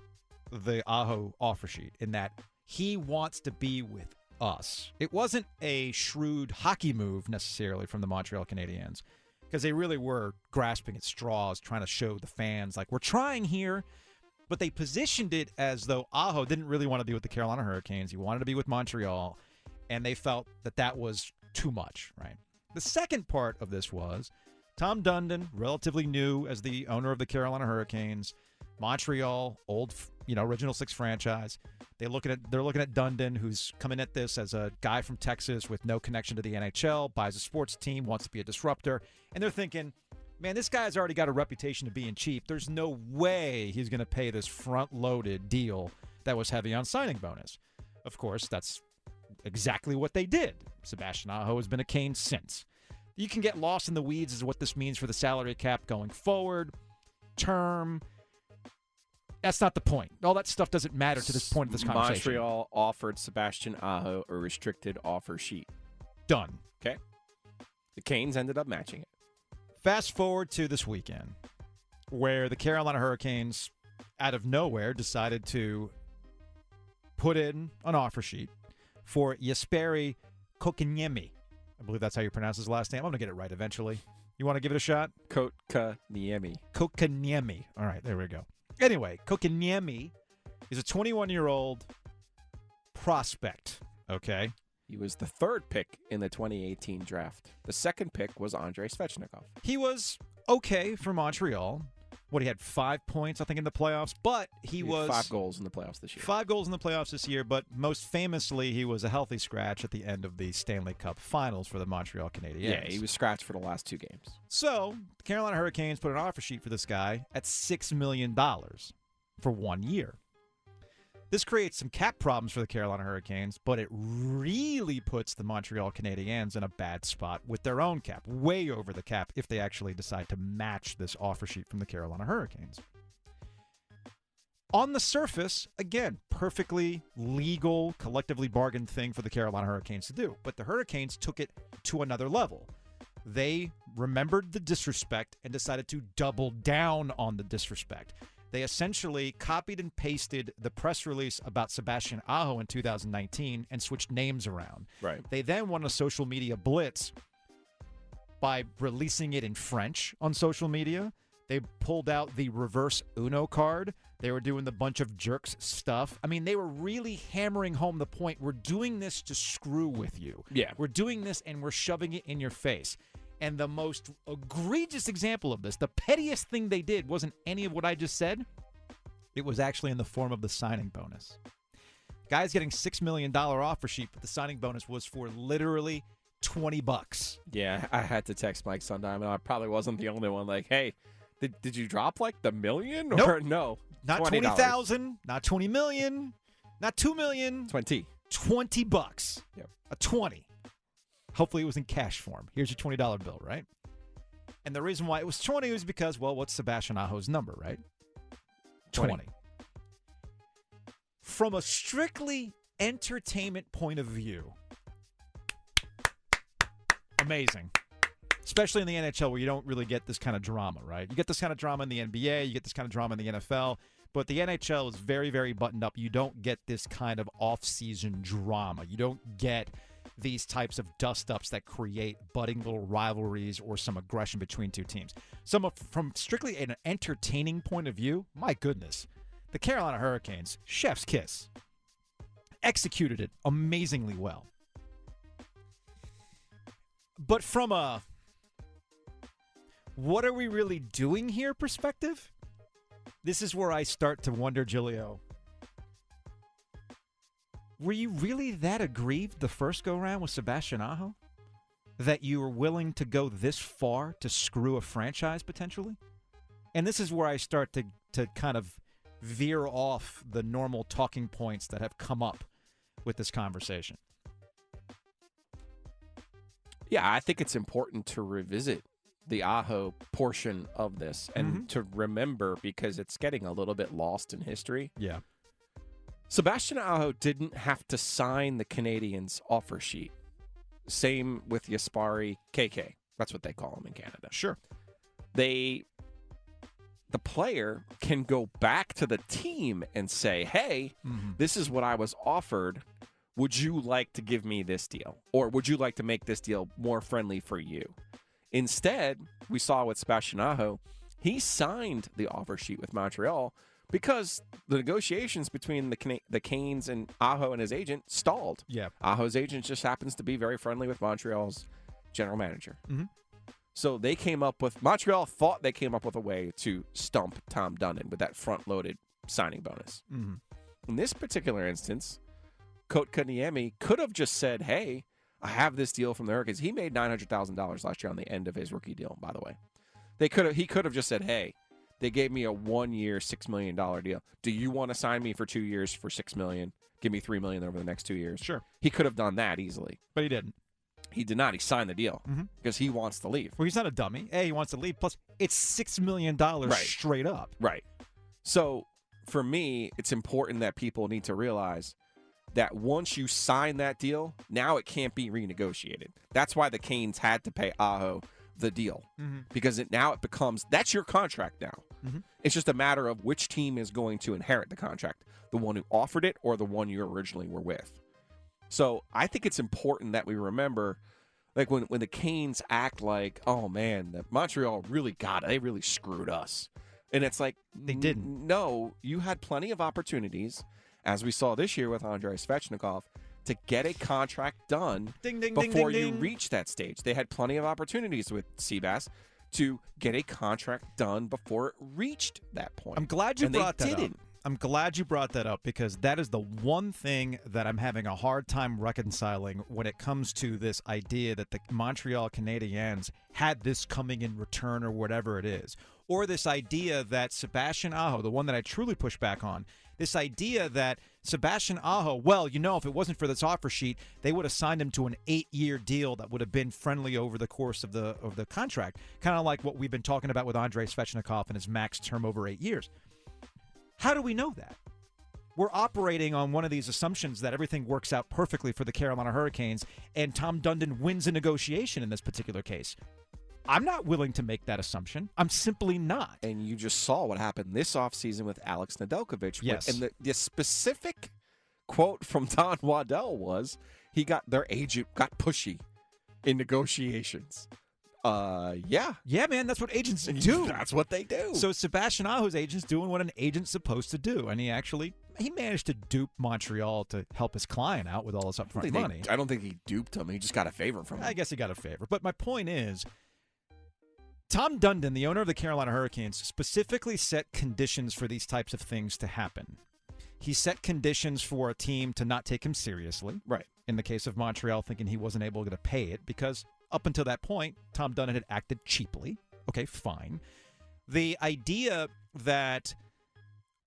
the Aho offer sheet in that he wants to be with us. It wasn't a shrewd hockey move necessarily from the Montreal Canadiens, because they really were grasping at straws, trying to show the fans, like, we're trying here. But they positioned it as though Aho didn't really want to be with the Carolina Hurricanes. He wanted to be with Montreal, and they felt that that was too much, right? The second part of this was Tom Dundon, relatively new as the owner of the Carolina Hurricanes, Montreal, old, original six franchise. They're looking at Dundon, who's coming at this as a guy from Texas with no connection to the NHL, buys a sports team, wants to be a disruptor, and they're thinking, man, this guy's already got a reputation of being cheap. There's no way he's going to pay this front-loaded deal that was heavy on signing bonus. Of course, that's exactly what they did. Sebastian Aho has been a Cane since. You can get lost in the weeds as what this means for the salary cap going forward, term. That's not the point. All that stuff doesn't matter to this point of this conversation. Montreal offered Sebastian Aho a restricted offer sheet. Done. Okay. The Canes ended up matching it. Fast forward to this weekend, where the Carolina Hurricanes, out of nowhere, decided to put in an offer sheet for Jesperi Kotkaniemi. I believe that's how you pronounce his last name. I'm going to get it right eventually. You want to give it a shot? Kotkaniemi. Kotkaniemi. All right, there we go. Anyway, Kotkaniemi is a 21-year-old prospect, okay? He was the third pick in the 2018 draft. The second pick was Andrei Svechnikov. He was okay for Montreal. He had 5 points, I think, in the playoffs, but he was 5 goals in the playoffs this year. 5 goals in the playoffs this year, but most famously, he was a healthy scratch at the end of the Stanley Cup Finals for the Montreal Canadiens. Yeah, he was scratched for the last 2 games. So, the Carolina Hurricanes put an offer sheet for this guy at $6 million for 1 year. This creates some cap problems for the Carolina Hurricanes, but it really puts the Montreal Canadiens in a bad spot with their own cap, way over the cap, if they actually decide to match this offer sheet from the Carolina Hurricanes. On the surface, again, perfectly legal, collectively bargained thing for the Carolina Hurricanes to do, but the Hurricanes took it to another level. They remembered the disrespect and decided to double down on the disrespect. They essentially copied and pasted the press release about Sebastian Aho in 2019 and switched names around. Right. They then won a social media blitz by releasing it in French on social media. They pulled out the reverse Uno card. They were doing the bunch of jerks stuff. I mean, they were really hammering home the point. We're doing this to screw with you. Yeah. We're doing this and we're shoving it in your face. And the most egregious example of this, the pettiest thing they did, wasn't any of what I just said. It was actually in the form of the signing bonus. Guy's getting $6 million offer sheet, but the signing bonus was for literally $20. Yeah, I had to text Mike Sundheim, and I probably wasn't the only one. Like, hey, did you drop like the million? Or no? Not $20. 20,000, not 20 million, not 2 million. $20. Yep. A 20. Hopefully it was in cash form. Here's your $20 bill, right? And the reason why it was 20 was because, well, what's Sebastian Aho's number, right? 20. From a strictly entertainment point of view, amazing. Especially in the NHL where you don't really get this kind of drama, right? You get this kind of drama in the NBA, you get this kind of drama in the NFL, but the NHL is very, very buttoned up. You don't get this kind of off-season drama. You don't get these types of dust-ups that create budding little rivalries or some aggression between two teams. From strictly an entertaining point of view, my goodness, the Carolina Hurricanes, chef's kiss, executed it amazingly well. But from a what are we really doing here perspective, this is where I start to wonder, Giglio, were you really that aggrieved the first go-round with Sebastian Aho that you were willing to go this far to screw a franchise potentially? And this is where I start to kind of veer off the normal talking points that have come up with this conversation. Yeah, I think it's important to revisit the Aho portion of this and to remember, because it's getting a little bit lost in history. Yeah. Sebastian Aho didn't have to sign the Canadiens' offer sheet. Same with Jesperi KK. That's what they call him in Canada. Sure. They the player can go back to the team and say, hey, this is what I was offered. Would you like to give me this deal? Or would you like to make this deal more friendly for you? Instead, we saw with Sebastian Aho, he signed the offer sheet with Montreal because the negotiations between the Canes and Aho and his agent stalled. Yeah. Aho's agent just happens to be very friendly with Montreal's general manager. So Montreal thought they came up with a way to stump Tom Dundon with that front-loaded signing bonus. In this particular instance, Kotka Niemi could have just said, hey, I have this deal from the Hurricanes. He made $900,000 last year on the end of his rookie deal, by the way. He could have just said, hey, they gave me a 1-year, $6 million deal. Do you want to sign me for 2 years for $6 million? Give me $3 million over the next 2 years. Sure. He could have done that easily. But he didn't. He did not. He signed the deal because he wants to leave. Well, he's not a dummy. He wants to leave. Plus, it's $6 million straight up. Right. So, for me, it's important that people need to realize that once you sign that deal, now it can't be renegotiated. That's why the Canes had to pay Aho the deal because now it becomes, that's your contract now. It's just a matter of which team is going to inherit the contract, the one who offered it or the one you originally were with. So I think it's important that we remember, like when the Canes act like, oh man, that Montreal really got it. They really screwed us. And it's like, they didn't. No, you had plenty of opportunities, as we saw this year with Andrei Svechnikov, to get a contract done before you reach that stage. They had plenty of opportunities with Seabass to get a contract done before it reached that point. I'm glad you brought that up. I'm glad you brought that up because that is the one thing that I'm having a hard time reconciling when it comes to this idea that the Montreal Canadiens had this coming in return or whatever it is. Or this idea that Sebastian Aho, the one that I truly push back on, this idea that Sebastian Aho, well, you know, if it wasn't for this offer sheet, they would have signed him to an 8-year deal that would have been friendly over the course of the contract. Kind of like what we've been talking about with Andrei Svechnikov and his max term over 8 years. How do we know that? We're operating on one of these assumptions that everything works out perfectly for the Carolina Hurricanes and Tom Dundon wins a negotiation in this particular case. I'm not willing to make that assumption. I'm simply not. And you just saw what happened this offseason with Alex Nedeljkovic. Yes. And the specific quote from Don Waddell was their agent got pushy in negotiations. Yeah, man, that's what agents do. That's what they do. So Sebastian Aho's agent's doing what an agent's supposed to do, and he managed to dupe Montreal to help his client out with all this upfront money. I don't think he duped him. He just got a favor from him. I guess he got a favor. But my point is, Tom Dundon, the owner of the Carolina Hurricanes, specifically set conditions for these types of things to happen. He set conditions for a team to not take him seriously. Right. In the case of Montreal, thinking he wasn't able to pay it because up until that point, Tom Dundon had acted cheaply. Okay, fine. The idea that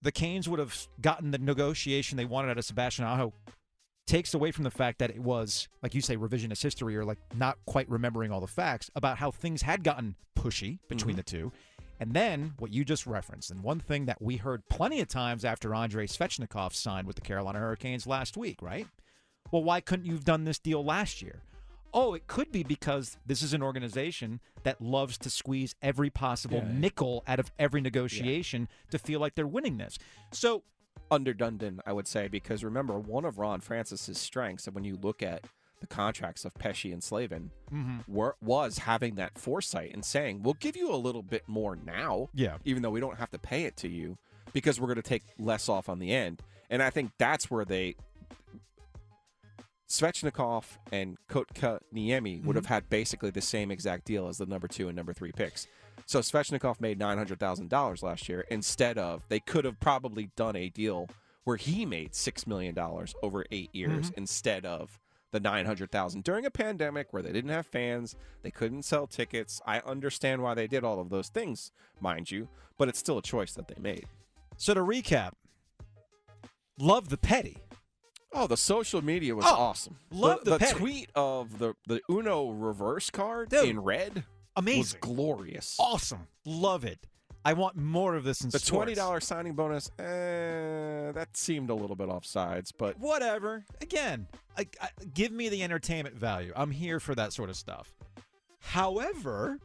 the Canes would have gotten the negotiation they wanted out of Sebastian Aho takes away from the fact that it was, like you say, revisionist history or like not quite remembering all the facts about how things had gotten pushy between the two. And then what you just referenced, and one thing that we heard plenty of times after Andrei Svechnikov signed with the Carolina Hurricanes last week, right? Well, why couldn't you have done this deal last year? Oh, it could be because this is an organization that loves to squeeze every possible nickel out of every negotiation to feel like they're winning this. So, under Dundon, I would say, because remember, one of Ron Francis's strengths, and when you look at the contracts of Pesce and Slavin, was having that foresight and saying, we'll give you a little bit more now, even though we don't have to pay it to you, because we're going to take less off on the end. And I think that's where Svechnikov and Kotka Niemi would have had basically the same exact deal as the number 2 and number 3 picks. So Svechnikov made $900,000 last year instead of, they could have probably done a deal where he made $6 million over 8 years instead of the $900,000 during a pandemic where they didn't have fans, they couldn't sell tickets. I understand why they did all of those things, mind you, but it's still a choice that they made. So to recap, love the petty. Oh, the social media was awesome. Love the tweet of the Uno reverse card in red. Amazing. Was glorious. Awesome. Love it. I want more of this in the sports. $20 signing bonus, that seemed a little bit offsides, but whatever. Again, give me the entertainment value. I'm here for that sort of stuff. However,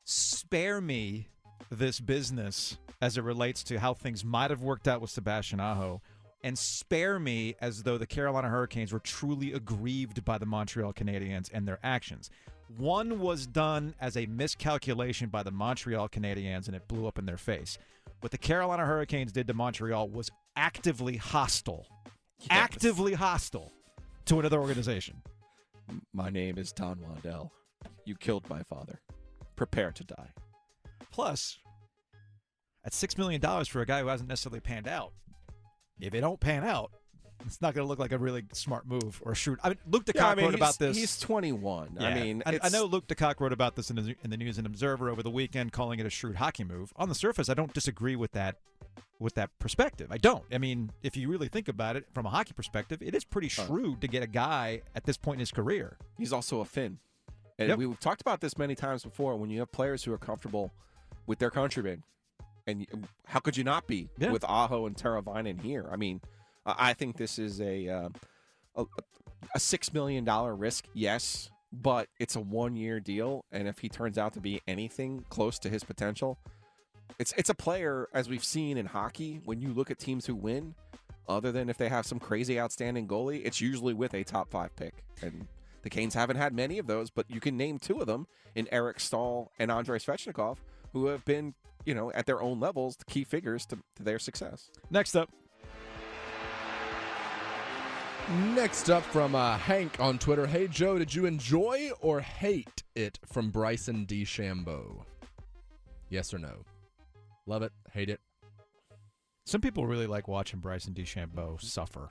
spare me this business as it relates to how things might have worked out with Sebastian Aho and spare me as though the Carolina Hurricanes were truly aggrieved by the Montreal Canadiens and their actions. One was done as a miscalculation by the Montreal Canadiens, and it blew up in their face. What the Carolina Hurricanes did to Montreal was actively hostile. Yes. Actively hostile to another organization. My name is Don Waddell. You killed my father. Prepare to die. Plus, at $6 million for a guy who hasn't necessarily panned out, if it don't pan out, it's not going to look like a really smart move or a shrewd. I mean, Luke DeCock wrote about this. He's 21. Yeah. I mean, I know Luke DeCock wrote about this in the News and Observer over the weekend, calling it a shrewd hockey move. On the surface, I don't disagree with that perspective. I don't. I mean, if you really think about it from a hockey perspective, it is pretty shrewd to get a guy at this point in his career. He's also a Finn. And we've talked about this many times before. When you have players who are comfortable with their countrymen, and how could you not be with Aho and Teravainen here? I mean, I think this is a $6 million risk, yes, but it's a 1-year deal, and if he turns out to be anything close to his potential, it's a player, as we've seen in hockey, when you look at teams who win, other than if they have some crazy outstanding goalie, it's usually with a top 5 pick. And the Canes haven't had many of those, but you can name 2 of them in Eric Stahl and Andrei Svechnikov, who have been, at their own levels, the key figures to their success. Next up from Hank on Twitter. Hey, Joe, did you enjoy or hate it from Bryson DeChambeau? Yes or no? Love it, hate it? Some people really like watching Bryson DeChambeau suffer.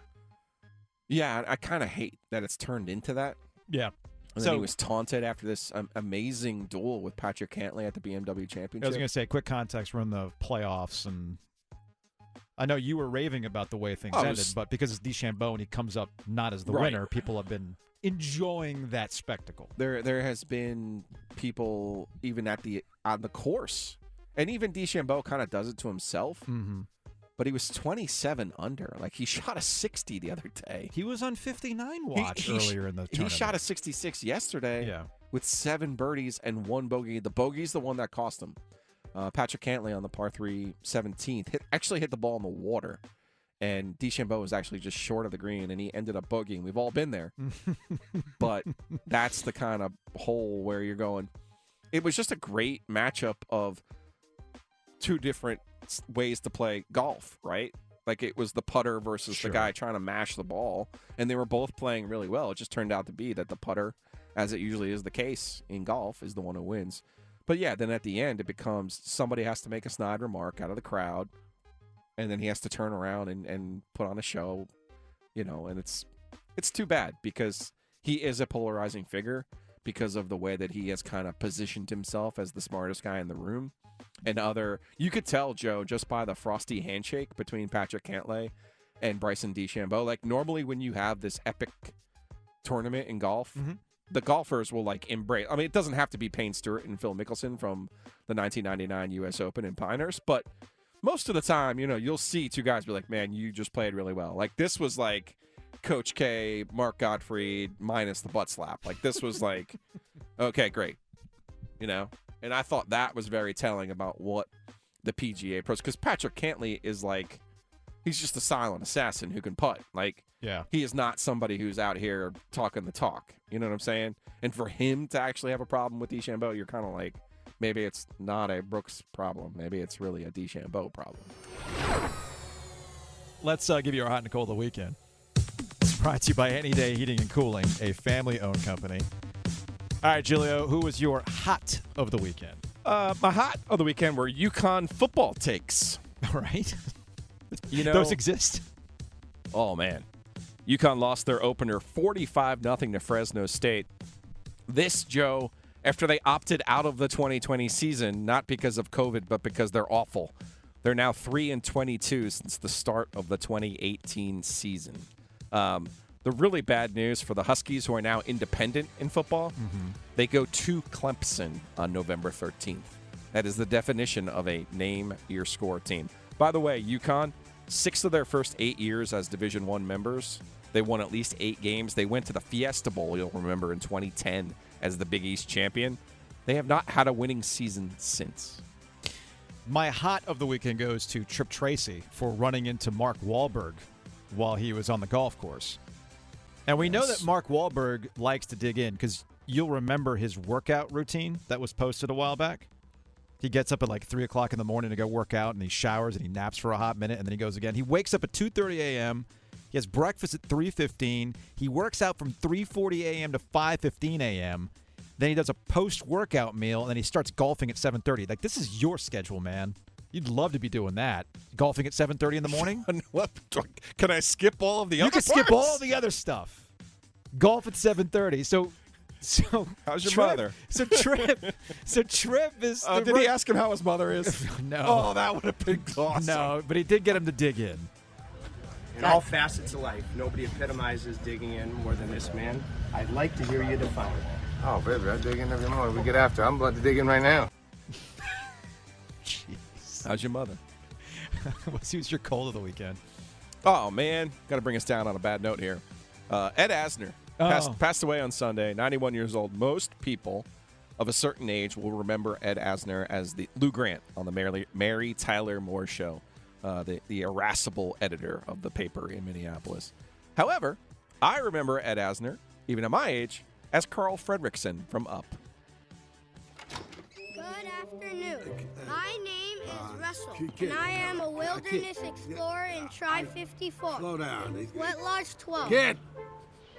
Yeah, I kind of hate that it's turned into that. Yeah. And then he was taunted after this amazing duel with Patrick Cantlay at the BMW Championship. I was going to say, quick context, we're in the playoffs, and I know you were raving about the way things ended, but because it's DeChambeau and he comes up not as the winner, people have been enjoying that spectacle. There has been people even on the course, and even DeChambeau kind of does it to himself. Mm-hmm. But he was 27 under. Like, he shot a 60 the other day. He was on 59 watch earlier in the tournament. He shot a 66 yesterday with 7 birdies and 1 bogey. The bogey's the one that cost him. Patrick Cantlay on the par 3 17th actually hit the ball in the water. And DeChambeau was actually just short of the green, and he ended up bogeying. We've all been there. But that's the kind of hole where you're going. It was just a great matchup of 2 different ways to play golf, right? Like, it was the putter versus the guy trying to mash the ball, and they were both playing really well. It just turned out to be that the putter, as it usually is the case in golf, is the one who wins. But yeah, then at the end, it becomes somebody has to make a snide remark out of the crowd, and then he has to turn around and put on a show, and it's too bad because he is a polarizing figure because of the way that he has kind of positioned himself as the smartest guy in the room. And you could tell, Joe, just by the frosty handshake between Patrick Cantlay and Bryson DeChambeau. Like, normally when you have this epic tournament in golf, the golfers will, embrace. I mean, it doesn't have to be Payne Stewart and Phil Mickelson from the 1999 U.S. Open in Pinehurst, but most of the time, you'll see 2 guys be like, man, you just played really well. Like, this was like Coach K, Mark Gottfried, minus the butt slap. Like, this was like, okay, great. And I thought that was very telling about what the PGA pros, because Patrick Cantlay is he's just a silent assassin who can putt. He is not somebody who's out here talking the talk. You know what I'm saying? And for him to actually have a problem with DeChambeau, you're kind of like, maybe it's not a Brooks problem. Maybe it's really a DeChambeau problem. Let's give you our hot and cold of the weekend. It's brought to you by Any Day Heating and Cooling, a family-owned company. All right, Giulio, who was your hot of the weekend? My hot of the weekend were UConn football takes. All right. Those exist? Oh, man. UConn lost their opener 45-0 to Fresno State. This, Joe, after they opted out of the 2020 season, not because of COVID, but because they're awful. They're now 3-22 since the start of the 2018 season. The really bad news for the Huskies, who are now independent in football, they go to Clemson on November 13th. That is the definition of a name-your-score team. By the way, UConn, 6 of their first 8 years as Division I members, they won at least 8 games. They went to the Fiesta Bowl, you'll remember, in 2010 as the Big East champion. They have not had a winning season since. My hot of the weekend goes to Trip Tracy for running into Mark Wahlberg while he was on the golf course. And we know that Mark Wahlberg likes to dig in because you'll remember his workout routine that was posted a while back. He gets up at like 3 o'clock in the morning to go work out, and he showers and he naps for a hot minute, and then he goes again. He wakes up at 2:30 a.m. He has breakfast at 3:15. He works out from 3:40 a.m. to 5:15 a.m. Then he does a post-workout meal, and then he starts golfing at 7:30. Like, this is your schedule, man. You'd love to be doing that. Golfing at 7:30 in the morning? Can I skip all of the other You can skip parts? all the other stuff. Golf at 7:30. So how's your Trip, mother? So Trip is. Did he ask him how his mother is? No. Oh, that would have been awesome. No, but he did get him to dig in. In all facets of life, nobody epitomizes digging in more than this man. I'd like to hear you define it. Oh, baby, I dig in every morning. We get after. I'm about to dig in right now. Jeez. How's your mother? Who's your cold of the weekend? Oh, man. Got to bring us down on a bad note here. Ed Asner passed away on Sunday, 91 years old. Most people of a certain age will remember Ed Asner as the Lou Grant on the Mary Tyler Moore Show, the irascible editor of the paper in Minneapolis. However, I remember Ed Asner, even at my age, as Carl Fredricksen from Up. Good afternoon. My name is Russell, and I am a wilderness explorer in Tri-54. Slow down. Wet Lodge 12. Kid!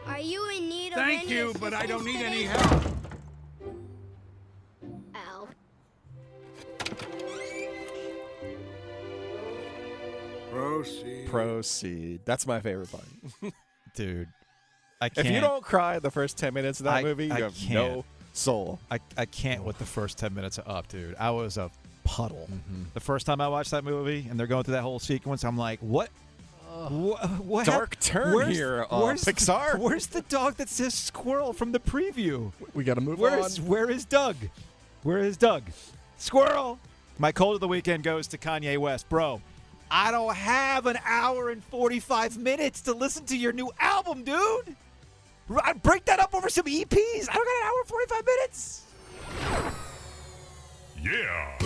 Are you in need of Thank any you, but I don't need assistance any today? help. Al. Proceed. That's my favorite part. Dude, I can't. If you don't cry the first 10 minutes of that movie, you have can't. no soul. I can't with the first 10 minutes of Up, dude. I was a puddle. The first time I watched that movie, and they're going through that whole sequence, I'm like, what? What Dark turn here, Pixar. Where's the dog that says squirrel from the preview? We got to move on. Where is Doug? Where is Doug? Squirrel. My cold of the weekend goes to Kanye West. Bro, I don't have an hour and 45 minutes to listen to your new album, dude. Break that up over some EPs. I don't got an hour and 45 minutes. Yeah.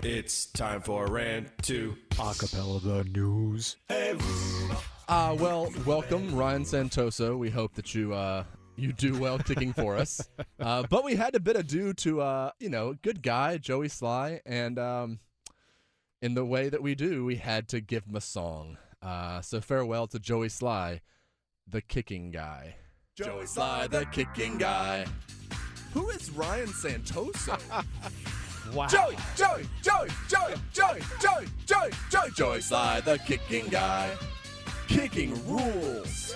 It's time for Rant 2. Acapella the news. Well, welcome, Ryan Santoso. We hope that you do well kicking for us. But we had a bit of due to, good guy, Joey Sly. And in the way that we do, we had to give him a song. So farewell to Joey Sly, the kicking guy. Joey Sly, the kicking guy. Who is Ryan Santoso? Wow. Joey Sly, the kicking guy. Kicking rules.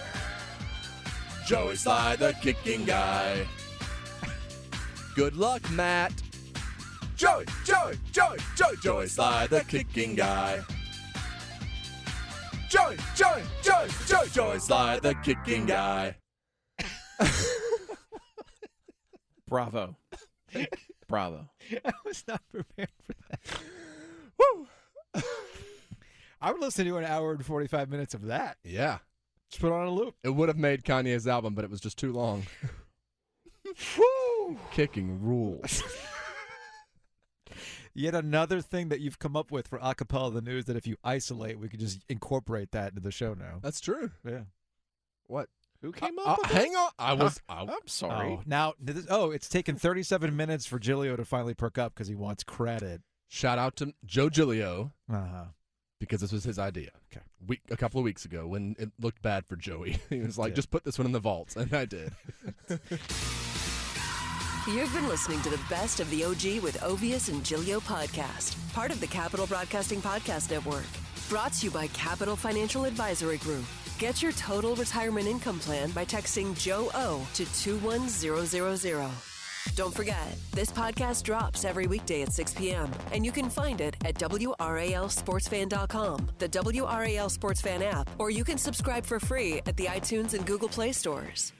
Joey Sly, the kicking guy. Good luck, Matt. Joey Sly, the kicking guy. Joey Sly, the kicking guy. Bravo. Bravo. I was not prepared for that. Woo! I would listen to an hour and 45 minutes of that. Yeah. Just put it on a loop. It would have made Kanye's album, but it was just too long. Woo! Kicking rules. Yet another thing that you've come up with for Acapella the News that if you isolate, we could just incorporate that into the show now. That's true. Yeah. What? Who came up with hang on. I'm sorry. Oh, now, it's taken 37 minutes for Gilio to finally perk up because he wants credit. Shout out to Joe Gilio. Uh-huh. Because this was his idea. Okay. A couple of weeks ago when it looked bad for Joey. He was like, just put this one in the vaults. And I did. You've been listening to the best of the OG with Ovius and Gilio podcast, part of the Capital Broadcasting Podcast Network. Brought to you by Capital Financial Advisory Group. Get your total retirement income plan by texting Joe O to 21000. Don't forget, this podcast drops every weekday at 6 p.m., and you can find it at WRALSportsFan.com, the WRAL Sports Fan app, or you can subscribe for free at the iTunes and Google Play stores.